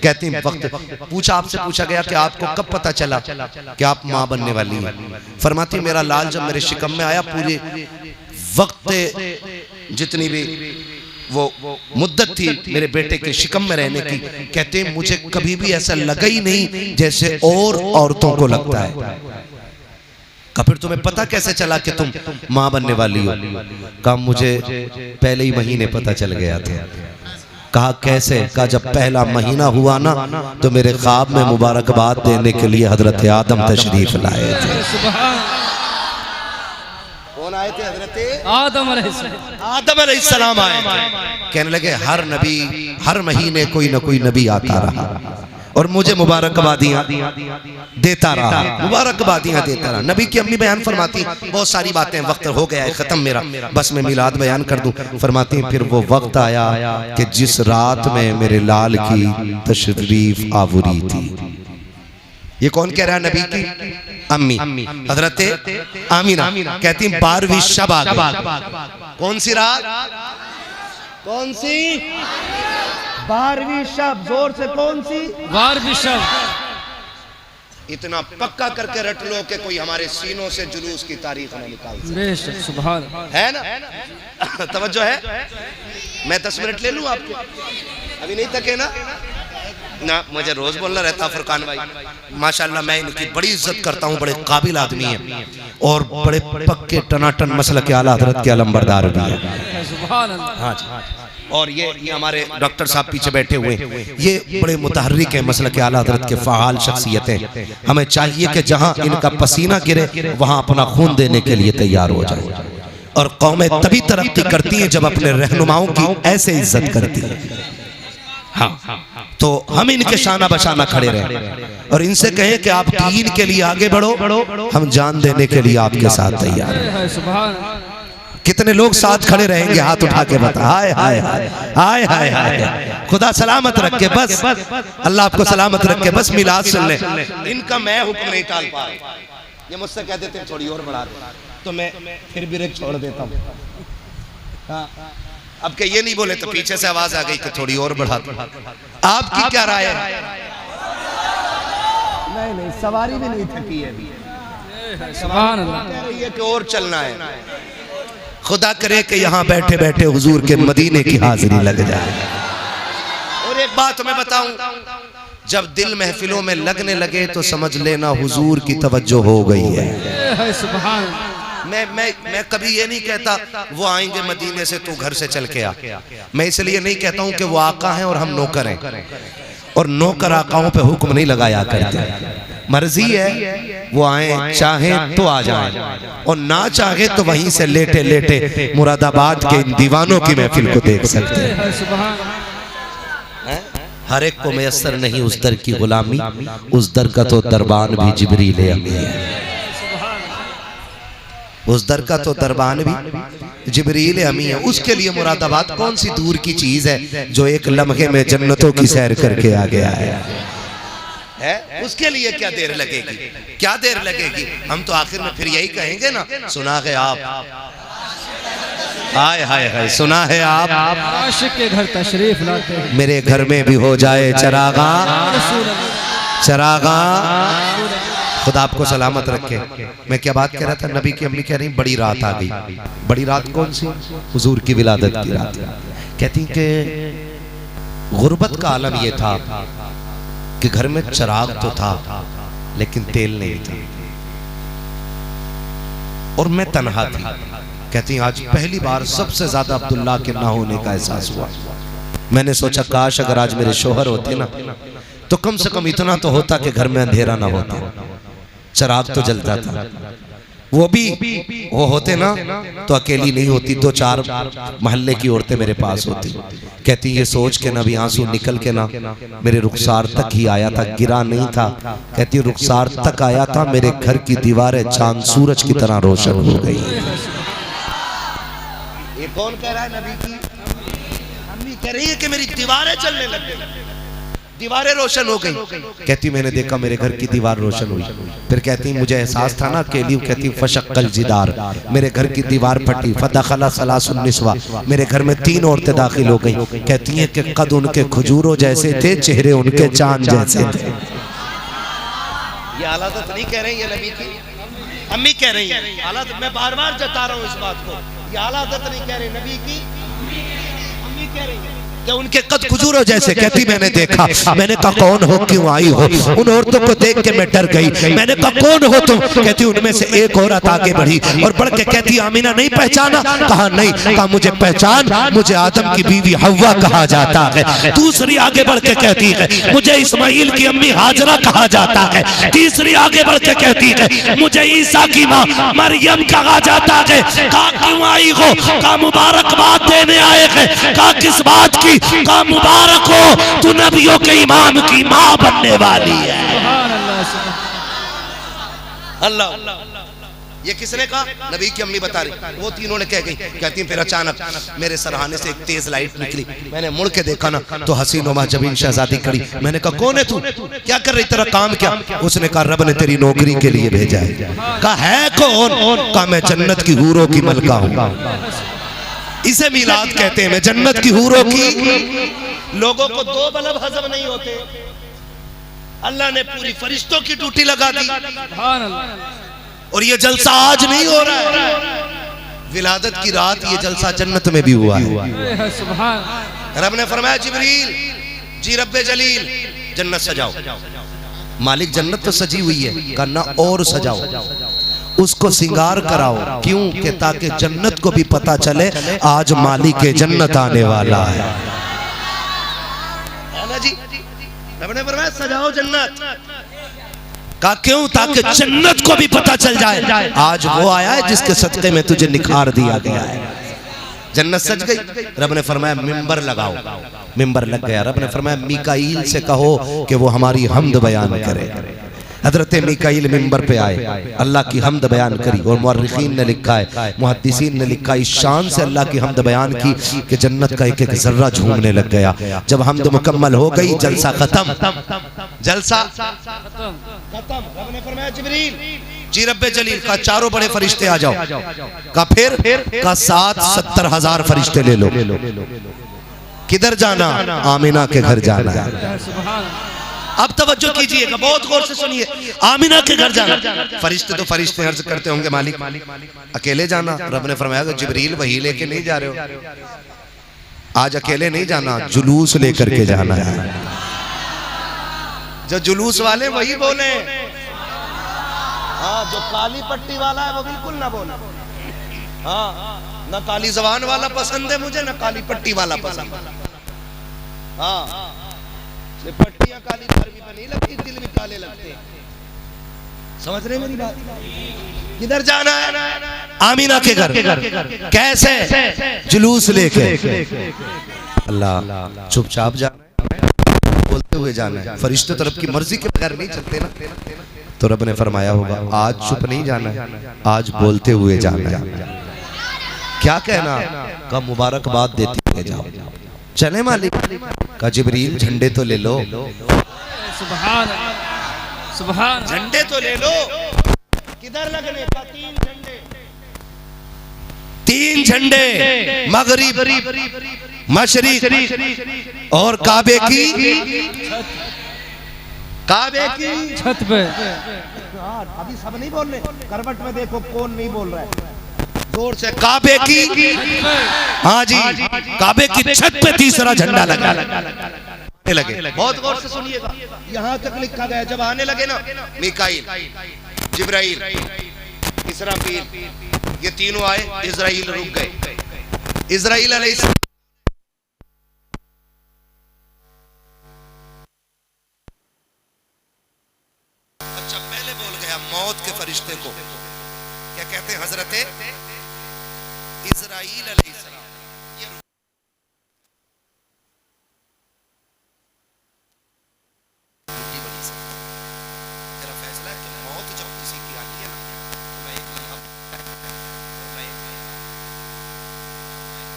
कहती वक्त पूछा, आपसे पूछा गया कि आपको कब पता चला कि आप माँ बनने वाली हैं? फरमाती मेरा लाल जब मेरे शिकम में आया, पूरे वक्त जितनी भी वो मुद्दत थी मेरे बेटे के शिकम में रहने की, कहते मुझे कभी भी ऐसा लगा ही नहीं जैसे और औरतों को लगता है। फिर तुम्हें पता कैसे चला कि तुम माँ बनने वाली हो? कहा मुझे पहले ही महीने पता चल गया था। कहा कैसे? कहा जब पहला महीना हुआ ना तो मेरे ख्वाब में मुबारकबाद देने के लिए हजरत आदम तशरीफ लाए थे। कौन आए थे? हजरत आदम अलैहिस्सलाम आए थे। कहने लगे हर नबी हर महीने कोई ना कोई नबी आता रहा और मुझे मुबारकबादियां देता रहा, मुबारकबादियां देता रहा। नबी की अम्मी बयान फरमाती बहुत सारी बातें, वक्त हो गया है खत्म मेरा, बस मैं मिलाद बयान कर दूं। फरमाती फिर वो वक्त आया कि जिस रात में मेरे लाल की तशरीफ आवरी थी। ये कौन कह रहा है? नबी की अम्मी हजरत आमीना कहती 12वीं शब आ गई। कौन सी रात? कौन सी? 12वीं शब। जोर से कौन सी? 12वीं शब। इतना पक्का करके रट लो कि कोई हमारे सीनों से जुलूस की तारीख न निकाल सके। सुभान है ना? तवज्जो है? मैं 10 मिनट ले लूं आपके? अभी नहीं थके ना? ना मुझे रोज बोलना रहता। फुरकान भाई माशाल्लाह मैं इनकी बड़ी इज्जत करता हूँ, बड़े काबिल आदमी हैं और बड़े पक्के टनाटन मसलक आला हजरत के अलंबरदार भी हैं। हाँ जी। और ये हमारे डॉक्टर साहब पीछे बैठे हुए, ये बड़े मुतहर्रिक हैं, मसलक आला हजरत के फ़आल शख्सियतें। हमें चाहिए कि जहाँ इनका पसीना गिरे वहाँ अपना खून देने के लिए तैयार हो जाए। और कौमें तभी तरक्की करती हैं जब अपने रहनुमाओं की ऐसे इज्जत करती है। हाँ, तो हम इनके शाना बशाना खड़े रहें और इनसे कहें कि आप दीन के लिए आगे बढ़ो, हम जान देने के लिए आपके साथ तैयार हैं। कितने लोग साथ खड़े रहेंगे? हाथ उठा के बता। हाय हाय हाय हाय हाय हाय। खुदा सलामत रखे, बस अल्लाह आपको सलामत रखे, बस मिलाद सुन ले। इनका मैं हुक्म नहीं टाल पा रहा। ये मुझसे कहते थे थोड़ी और बढ़ा दे, तो मैं फिर भी रेक छोड़ देता हूँ। हाँ, अब के ये नहीं बोले तो पीछे से आवाज आ गई कि थोड़ी और बढ़ा दो। आपकी क्या राय है? नहीं, सवारी भी नहीं थकी है अभी। सुभान अल्लाह। कह रही है कि और चलना है। खुदा करे कि यहाँ बैठे बैठे हुजूर के मदीने की हाजिरी लग जाए। और एक बात मैं बताऊं, जब दिल महफिलों में लगने लगे तो समझ लेना हुजूर की तवज्जो हो गई है। सुभान। मैं कभी ये नहीं कहता वो आएंगे मदीने से तू घर से चल के आ। मैं इसलिए नहीं कहता हूँ कि वो आका हैं और हम नौकर हैं, और नौकर आकाओं पे हुक्म नहीं लगाया करते। मर्जी है वो आए, चाहे तो आ जाए और ना चाहे तो वहीं से लेटे लेटे मुरादाबाद के इन दीवानों की महफिल को देख सकते हैं। हर एक को मयस्सर नहीं उस दर की गुलामी, उस दर का तो दरबान भी जिब्रील अमी है। उस दर का तो दरबान भी जिब्रील अमी है। उसके लिए मुरादाबाद कौन सी दूर की चीज है जो एक लम्हे में जन्नतों की सैर करके आ गया है? उसके लिए क्या देर लगेगी? क्या देर लगेगी? हम तो आखिर में फिर यही कहेंगे ना, सुना है आप, हाय हाय हाय, सुना है आप आशिक के घर तशरीफ लाते हैं। मेरे घर में भी हो जाए चरागा, चरागा। खुदा आपको सलामत रखे। मैं क्या बात कह रहा था? नबी की अम्मी कह रही बड़ी रात आ गई। बड़ी रात कौन सी? हुजूर की विलादत की रात। कहती कि गुर्बत का आलम ये था कि घर में चिराग तो था लेकिन तेल नहीं था और मैं तन्हा थी। कहती आज पहली बार सबसे ज्यादा अब्दुल्ला के ना होने का एहसास हुआ। मैंने सोचा काश अगर आज मेरे शोहर होते ना तो कम से कम इतना तो होता कि घर में अंधेरा ना होता, चिराग तो जलता था। वो भी वो होते ना तो अकेली नहीं होती, 2-4 मोहल्ले की औरतें मेरे पास होती। कहती ये सोच के ना भी आंसू निकल के ना मेरे रुखसार तक ही आया था, गिरा नहीं था। कहती रुखसार तक आया था, मेरे घर की दीवारें चांद सूरज की तरह रोशन हो गई। ये कौन कह रहा है? नबी की अम्मी कह रही है कि मेरी दीवारें चलने लग गई। दीवारें रोशन हो गई। कहती मैंने देखा मेरे घर की दीवार रोशन हुई। फिर कहती मुझे एहसास था ना अकेली, कहती फशक्कल जिदार, मेरे घर की दीवार फटी, फदखला सलासुन निस्वा, मेरे घर में 3 औरतें दाखिल हो गई। कहती हैं कि कद उनके खजूरों जैसे थे, चेहरे उनके चांद जैसे थे। ये हालत नहीं कह रही है नबी की, अम्मी कह रही है। हालत मैं बार बार जता रहा हूँ इस बात को, ये हालत नहीं कह रही नबी की, अम्मी कह रही है कि उनके कद खजूरों जैसे। कहती मैंने देखा, मैंने कहा कौन हो, क्यों आई हो? उन औरतों को देख के मैं डर गई। मैंने कहा कौन हो तुम? कहती उनमें से एक औरत आगे बढ़ी और बढ़ के कहती आमीना नहीं पहचाना? कहा नहीं। कहा मुझे पहचान, मुझे आदम की बीवी हव्वा कहा जाता है। दूसरी आगे बढ़ के कहती है मुझे इस्माइल की अम्मी हाजरा कहा जाता है। तीसरी आगे बढ़ के कहती है मुझे ईसा की माँ मरियम कहा जाता है। कहा क्यों आई हो? कहा मुबारकबाद देने आए हैं। कहा किस बात की? का मुबारक हो, तू नबियों के इमाम की मां बनने वाली है। अल्लाह, ये किसने कहा? नबी की अम्मी बता रही। वो तीनों ने कह गई। कहती फिर अचानक मेरे सरहाने से एक तेज लाइट निकली। मैंने मुड़ के देखा ना तो हसीन उमा जबीन शहजादी खड़ी। मैंने कहा कौन है तू, क्या कर रही, तेरा काम क्या? उसने कहा रब ने तेरी नौकरी के लिए भेजा है। कहा है कौन? कहा मैं जन्नत की हूरों की मलका हूं। इसे मिलाद कहते हैं। मैं जन्नत की हूरों की। लोगों को 2 बल्ब हजम नहीं होते, अल्लाह ने पूरी फरिश्तों की ड्यूटी लगा दी। और ये जलसा आज नहीं हो रहा है, विलादत की रात ये जलसा जन्नत में भी हुआ है। रब ने फरमाया जिब्रील जी रब्बे जलील जन्नत सजाओ। मालिक जन्नत तो सजी हुई है, करना और सजाओ, उसको सिंगार कराओ। क्यों? कि ताकि जन्नत को भी पता चले आज मालिक के जन्नत आने वाला है ना जी। रब ने फरमाया सजाओ जन्नत। का क्यों? ताकि जन्नत को भी पता चल जाए आज वो आया है जिसके सदक़े में तुझे निखार दिया गया है। जन्नत सज गई। रब ने फरमाया मिंबर लगाओ। मिंबर लग गया। रब ने फरमाया मीकाईल से कहो कि वो हमारी हमद बयान करे। हजरत मीकाईल मिंबर पे आए, अल्लाह की हमद बयान करी। और मुअर्रिखीन ने लिखा है, मुहद्दिसीन ने लिखा, इस शान से अल्लाह की हमद बयान की कि जन्नत का एक एक जर्रा झूमने लग गया। जब हमद मुकम्मल हो गई जलसा खत्म। जलसा खत्म। रब ने फरमाया जिब्रील जी रब्बे जलील का 4 बड़े फरिश्ते आ जाओ। का फिर का 70,000 फरिश्ते ले लो। किधर जाना? आमिना के घर जाना है। अब तवज्जो कीजिएगा, बहुत गौर से सुनिए। आमिना के घर जाना। फरिश्ते तो फरिश्ते अर्ज करते होंगे मालिक अकेले जाना? रब ने फरमाया जिब्रील वही लेके नहीं जा रहे हो, आज अकेले नहीं जाना, जुलूस लेकर के जाना है। जो जुलूस वाले वही बोले, हाँ जो काली पट्टी वाला है वो बिल्कुल ना बोले। हाँ ना काली जबान वाला पसंद है मुझे, ना काली पट्टी वाला पसंद है। हाँ पट्टियां काली धर्मी में नहीं लगती, दिल भी काले लगते हैं। समझ रहे मेरी बात? किधर जाना है? आमीना के घर। कैसे? जुलूस लेके। अल्लाह चुपचाप जाना है, बोलते हुए जाना है। फरिश्ते तरफ की मर्जी के बगैर नहीं चलते ना। तो रब ने फरमाया होगा आज चुप नहीं जाना है, आज बोलते हुए जाना है। क्या कहना? का मुबारकबाद देते हुए जाओ। चले मालिक का जिब्रील झंडे तो ले लो। सुभान सुभान। झंडे तो ले लो। किधर लगने का? 3 झंडे। 3 झंडे, मगरिब, मशरिक और काबे की छत पे। अभी सब नहीं बोल रहे, करवट में देखो कौन नहीं बोल रहा है जोर से। काबे की, हाँ जी, काबे की छत पे तीसरा झंडा लगा लगे। बहुत गौर से सुनिएगा, यहाँ तक लिखा गया जब आने लगे ना मीकाईल, जिब्राइल, इसराफील, ये तीनों आए, इजराइल रुक गए। इजराइल अलैहिस्सलाम अच्छा पहले बोल गया मौत के फरिश्ते को। क्या कहते हैं? हजरते इजराइल अलैहिस्सलाम। तेरा फैसला है कि मौत जब किसी की आती है ना तो मैं एक लम्हा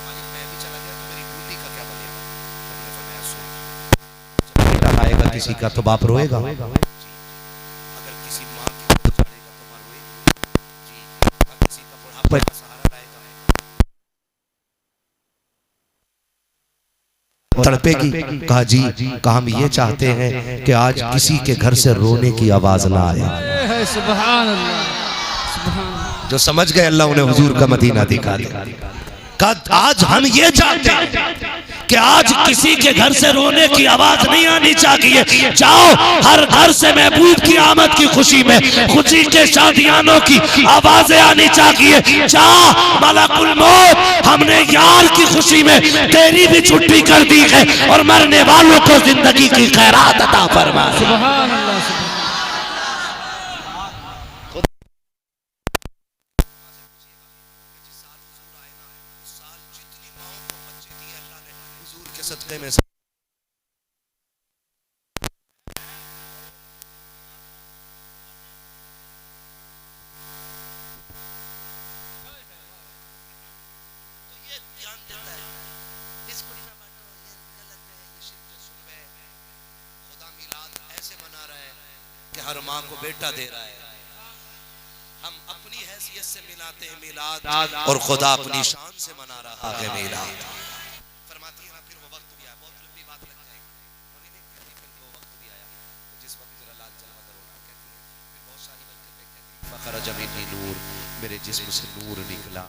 मालिक मैं भी चला गया तो मेरी ड्यूटी का क्या बनेगा? हमने फरमाया सुन, जब बेटा लाएगा किसी का तो बाप रोएगा। अगर किसी माँ की गोद फाड़ेगा तो माँ रोएगी जी। अगर किसी का बुढ़ापे का सहारा लाएगा तड़पेगी। कहा जी, कहा हम ये चाहते हैं कि आज किसी के घर से रोने की आवाज ना आए। सुभान अल्लाह, सुभान अल्लाह। जो समझ गए अल्लाह उन्हें हुजूर का मदीना दिखा दिया। आज हम ये चाहते हैं कि आज किसी के घर से रोने की आवाज नहीं आनी चाहिए। जाओ हर घर से महबूब की आमद की खुशी में खुशी के शादियानों की आवाजें आनी चाहिए। जाओ मलकुल मौत, हमने यार की खुशी में तेरी भी छुट्टी कर दी है और मरने वालों को जिंदगी की खैरात अता फरमा। सुभान अल्लाह, सुभान। सदक़े में हर माँ को बेटा दे रहा है। हम अपनी हैसियत से मिलाते हैं मिलाद और खुदा अपनी शान से मना रहा है मिलाद। फरमाती है ना, फिर वो वक्त भी आया, बहुत लंबी बात लग जाएगी और इन्हें कहती फिर वो वक्त भी आया तो जिस वक्त मेरा लाल जलवा करोना कहती है। फिर बहुत सारी बरकतें कहती है, फखरा जमीनी नूर, मेरे जिस्म से नूर निकला।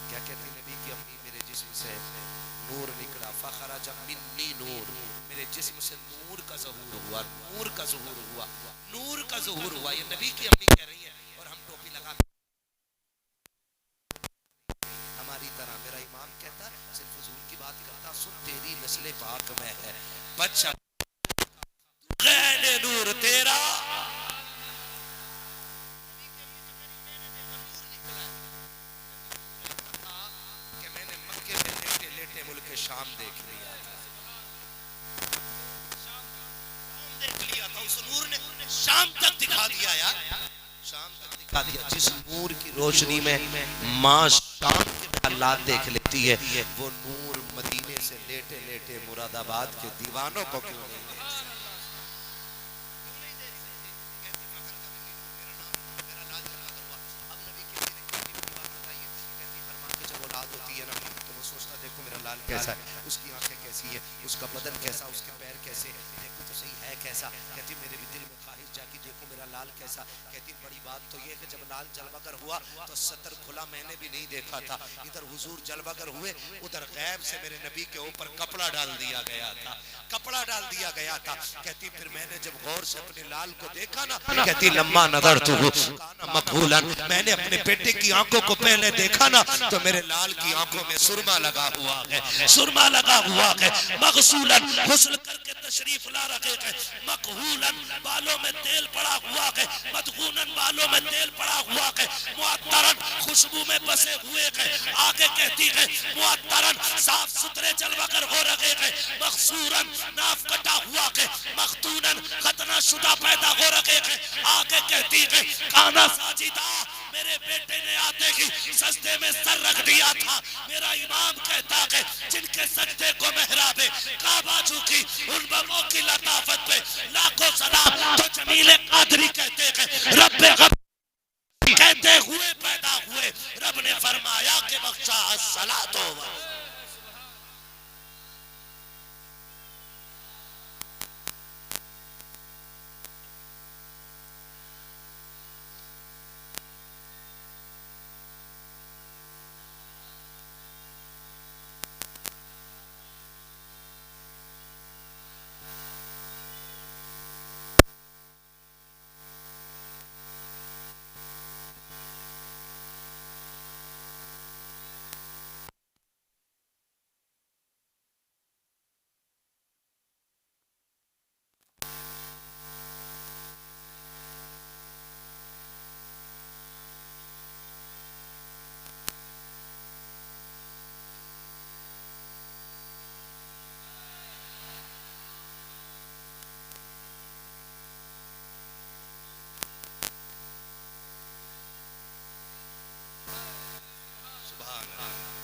क्या कहती है नबी की अम्मी, मेरे जिस्म से नूर निकला। फखरा जमीनी नूर, मेरे जिस्म से नूर का ज़हूर हुआ, नूर का ज़हूर हुआ, नूर का ज़हूर हुआ। ये नबी की अम्मी कह रही है और हम टोपी लगा हमारी तरह। मेरा इमाम कहता सिर्फ हुजूर की बात करता, सुन तेरी नस्ल पाक में है बच्चा नूर तेरा। कि मैंने मक्के में लेटे लेटे मुल्क शाम देख लिया था, देख लिया था। उस नूर ने शाम तक दिखा दिया यार, शाम तक दिखा दिया। जिस नूर की रोशनी में माँ शाम के हालात देख लेती है, वो नूर मदीने से लेटे लेटे मुरादाबाद के दीवानों को क्यों नहीं देख सकती? देखो मेरा लाल कैसा है, उसकी आंखें कैसी है, उसका बदन कैसा, उसके पैर कैसे, देखो तो सही है कैसा। कहती मेरे भी दिल में ख्वाहिश जागी, देखो मेरा लाल कैसा। कहती बड़ी बात तो ये है जब लाल जलवागर हुआ तो सतर खुला मैंने भी नहीं देखा था। इधर हुजूर जलवागर हुए, उधर गैब से मेरे नबी के ऊपर कपड़ा डाल दिया गया था, कपड़ा डाल दिया गया था। कहती फिर मैंने जब गौर से अपने लाल को देखा ना, कहती लम्मा नजर तू मकबूलन, मैंने अपने बेटे की आंखों को पहले देखा ना तो मेरे लाल की आंखों में सुरमा लगा हुआ है, सुरमा लगा हुआ है। मगसूलन हुस्न करके तशरीफ ला रखे हैं, मकहूलन बालों में तेल पड़ा हुआ है, मदगूनन बालों में तेल पड़ा हुआ है, मुअत्तरन खुशबू में बसे हुए हैं। आगे कहती है मुअत्तरन साफ सुथरे जलवागर हो रहे हैं, मखसूरन नाफ कटा हुआ है, मखतूनन खतना शुदा पैदा हो रहे हैं। आगे कहती है खाना साजिदा, मेरे बेटे ने आते ही सजदे में सर रख दिया था। मेरा इमाम कहता है जिनके सजदे को मेहराबे काबा झुकी, उन बमों की लताफत पे लाखों सलाम। तो जमीले कादरी कहते हैं रब्बे गब कहते हुए पैदा हुए, रब ने फरमाया कि बख्शा अस्सलातो।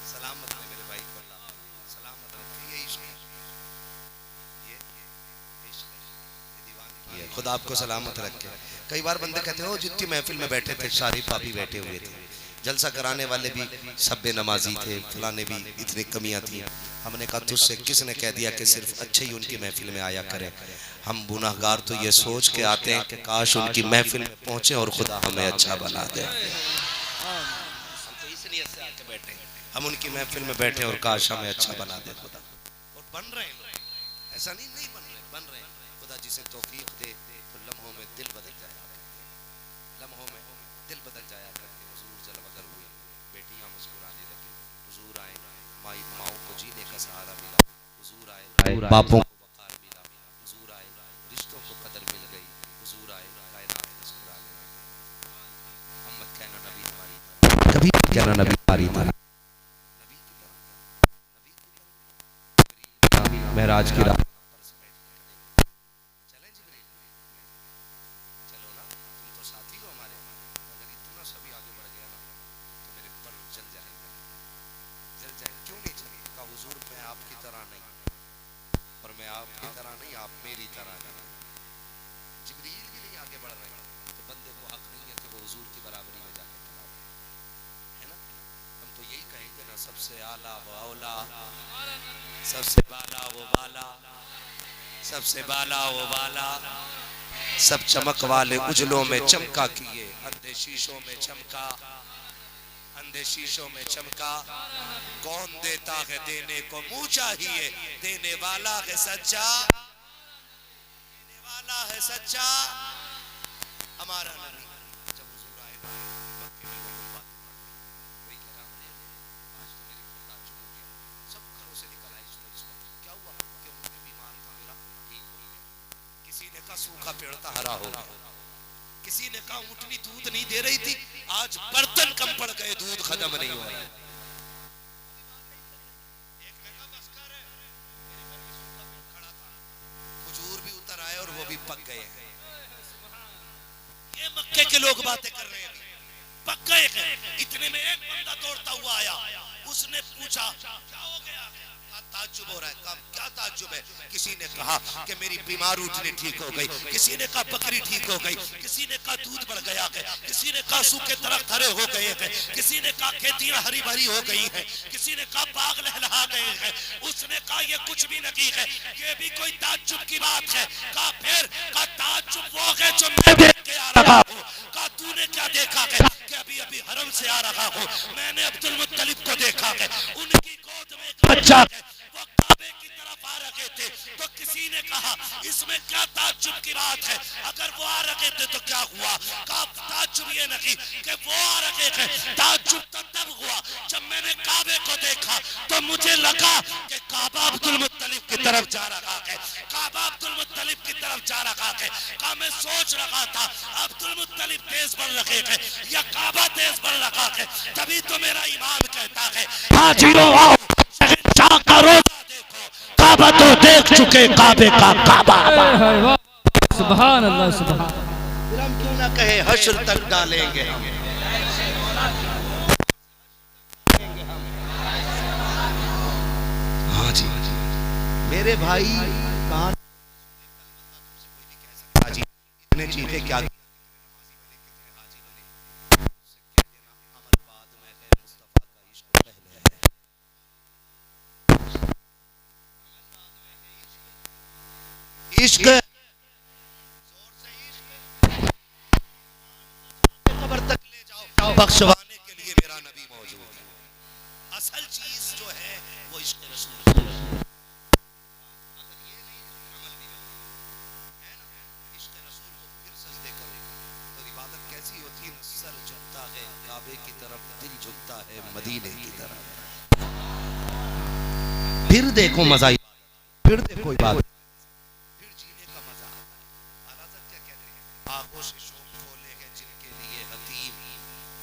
सलामत है मेरे भाई को अल्लाह सलामत रखे। ये इश्क है, ये इश्क है। खुदा आपको सलामत रखे। कई बार बंदे कहते हो जितनी महफिल में बैठे थे सारे पापी बैठे हुए थे, जलसा कराने वाले भी सब बेनमाजी थे, फलाने भी इतनी कमियां थी। हमने कहा तुझसे किसने कह दिया कि सिर्फ अच्छे ही उनकी महफिल में आया करें। हम गुनाहगार तो ये सोच के आते हैं कि काश उनकी महफिल में पहुंचे और खुदा हमें अच्छा बना दे। हम उनकी महफिल में बैठे और काश हमें अच्छा बना दे खुदा। और बन रहे हैं, ऐसा नहीं बन रहे, बन रहे हैं। खुदा जिसे तौफीक दे तो लम्हों में दिल बदल जाया करते, लम्हों में दिल बदल जाया करते। हुजूर जलवगर हुए, बेटियां मुस्कुराने लगी, हुजूर आए, माओं को जीने का सहारा मिला, हुजूर आए, बापों को वकार मिला, हुजूर आए, रिश्तों को कदर मिल गई, हुजूर आए, कायनात मुस्कुराने लगी। मोहम्मद कहना नबी हमारी, कभी कहना नबी हमारी तरह, महराज की रात चलें जिब्रील, चलो ना, तुम तो साथी हो हमारे। अगर इतना सभी आगे बढ़ गया ना तो मेरे पर जल जाएंगे, जल जाएंगे। क्यों नहीं चलेंगे? कहा हुजूर मैं आपकी तरह नहीं, और मैं आपकी तरह नहीं, आप मेरी तरह नहीं। जिब्रील भी नहीं आगे बढ़ रहे तो बंदे को हक नहीं है कि वो हुजूर की बराबरी में जाके खड़ा हो, है ना। हम तो यही कहेंगे ना, सबसे आला वो औला, सबसे बाला वो बाला, सबसे बाला वो बाला, सब चमक वाले उजलों में चमका किए, अंधे शीशों में चमका, अंधे शीशों में चमका। कौन देता है देने को मुंह चाहिए, देने वाला है सच्चा, देने वाला है सच्चा। हमारा नबी जब हुजूर आए मक्के में वो बातें पढ़ते, कोई कह रहा है आज तो मेरी बहुत ताज्जुब हो गया, सब घरों से निकल आए इस वक्त क्या हुआ कि उनके बीमार था मेरा ठीक हो गया। किसी ने कहा सूखा पेड़ था हरा हो गया, किसी ने कहा ऊँटनी दूध नहीं दे रही थी, आज बर्तन कम पड़ गए, दूध खत्म नहीं हो रहा। एक ने कहा बस कर, मेरे घर में सूखा पेड़ खड़ा था, खजूर भी उतर आए और वो भी पक गए हैं। ये मक्के के लोग बातें कर रहे हैं, पक गए हैं। इतने में एक बंदा दौड़ता हुआ आया, उसने पूछा क्या हो गया? ताज्जुब हो रहा है। क्या ताज्जुब है? किसी ने कहा कि मेरी बीमार उठनी ठीक हो गई, किसी ने कहा बकरी ठीक हो गई, किसी ने कहा दूध बढ़ गया है, किसी ने कहा सूखे दरख्त हरे हो गए हैं, किसी ने कहा खेतियां हरी भरी हो गई हैं, किसी ने कहा बाग लहलहा गए हैं। उसने कहा ये कुछ भी नहीं है, ये भी कोई ताज्जुब की बात है। कहा फिर? कहा ताज्जुब वो है जो मैं देख के आ रहा हूँ। कहा तूने क्या देखा है? कि अभी अभी हरम से आ रहा हूँ, मैंने अब्दुल मुत्तलिब को देखा है, उनकी गोद में एक बच्चा है, वो काबे की तरफ आ रहे थे। तो किसी ने कहा इसमें क्या ताज्जुब की बात है, अगर वो आ रहे थे तो क्या हुआ? कहा ताज्जुब ये नहीं कि वो आ रहे थे, ताज्जुब तो तब हुआ जब मैंने काबे को देखा तो मुझे लगा कि काबा अब्दुल मुत्तलिब की तरफ जा रहा है, काबा अब्दुल मुत्तलिब की तरफ जा रहा है। कहा मैं सोच रहा था अब्दुल मुत्तलिब तेज बढ़ रहे हैं या काबा तेज बढ़ रहा है, तभी तो मेरा इमाम कहता है हाजिरों आओ शहंशाह का रोजा देखो, काबा तो देख चुके काबे का काबा। सुभान अल्लाह, सुभान। फिर हम क्यों ना कहे हश्र तक डालेंगे हम। हाँ जी मेरे भाई कहाँ हाजी इतने चीखे क्या इश्क कब्र तक ले जाओ, बख्शवाने के लिए मेरा नबी मौजूद है। असल चीज जो है वो इश्क रसूल है। अगर ये नहीं अमल भी है ना, इश्क रसूल को फिर सजदे करो तो इबादत कैसी होती है? सर झुकता है काबे की तरफ, दिल झुकता है मदीने की तरफ। फिर देखो मजा, फिर देखो इबादत, फिर जीने का मजा आता है। आज़ाद क्या कहते हैं? आंखों से शौक खोले हैं जिनके लिए हतीम,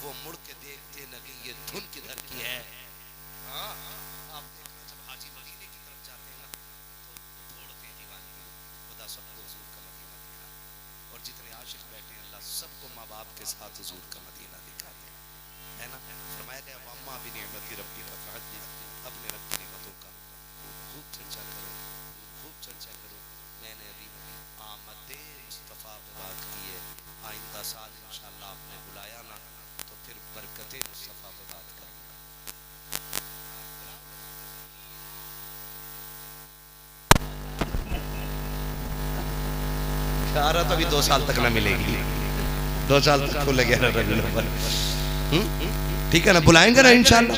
वो मुड़ के देखते नहीं ये धुन किधर की है। हाँ आप देखना जब हाजी मदीने की तरफ जाते हैं ना तो दौड़ते हैं दीवानगी। खुदा सबको हुजूर का मदीना दिखा, और जितने आशिक बैठे हैं अल्लाह सबको माँ बाप के साथ हुजूर का मदीना दिखाते हैं, है ना। फरमाया गया वम्मा भी नेमती रब्बी का फहदीस, अपने रब की नेमतों का खूब चर्चा करो, खूब चर्चा करो। मैंने अभी आमदे मुस्तफ़ा 11 तो अभी 2 साल तक ना मिलेगी, 2 साल तक खुले 11 रबीउल अव्वल। ठीक है ना, बुलाएंगे ना इंशाल्लाह।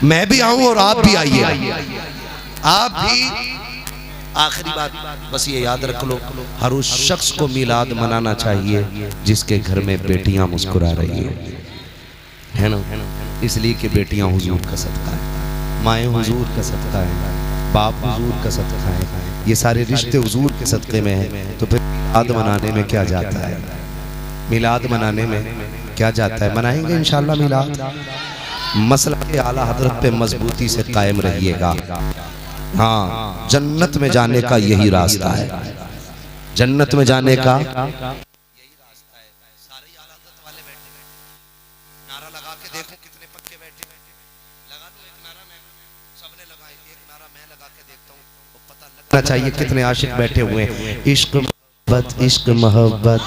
मैं भी आऊं और आप भी आइए, आप भी। आखिरी बात बस ये याद रख लो, हर उस शख्स को मिलाद मनाना चाहिए जिसके घर में बेटियां मुस्कुरा रही है ना। इसलिए कि बेटियां हुजूर का सदका है, माएँ हुजूर का सदका है, बाप हुजूर का सदका है, ये सारे रिश्ते हुजूर के सदक़े में हैं। तो फिर मिलाद मनाने में क्या जाता है, मिलाद मनाने में क्या जाता है। मनाएंगे इंशाल्लाह मिलाद। मसला के आला हजरत पे मजबूती से कायम रहिएगा। हाँ, जन्नत में जाने का यही रास्ता है, जन्नत में जाने का यही रास्ता है। सारे आला हजरत वाले बैठे नारा लगा के देखो कितने पक्के बैठे, लगा दो एक नारा, मैं सबने लगाए, एक नारा मैं लगा के देखता हूँ, तो पता लगना चाहिए कितने आशिक बैठे हुए हैं। इश्क मोहब्बत, इश्क मोहब्बत,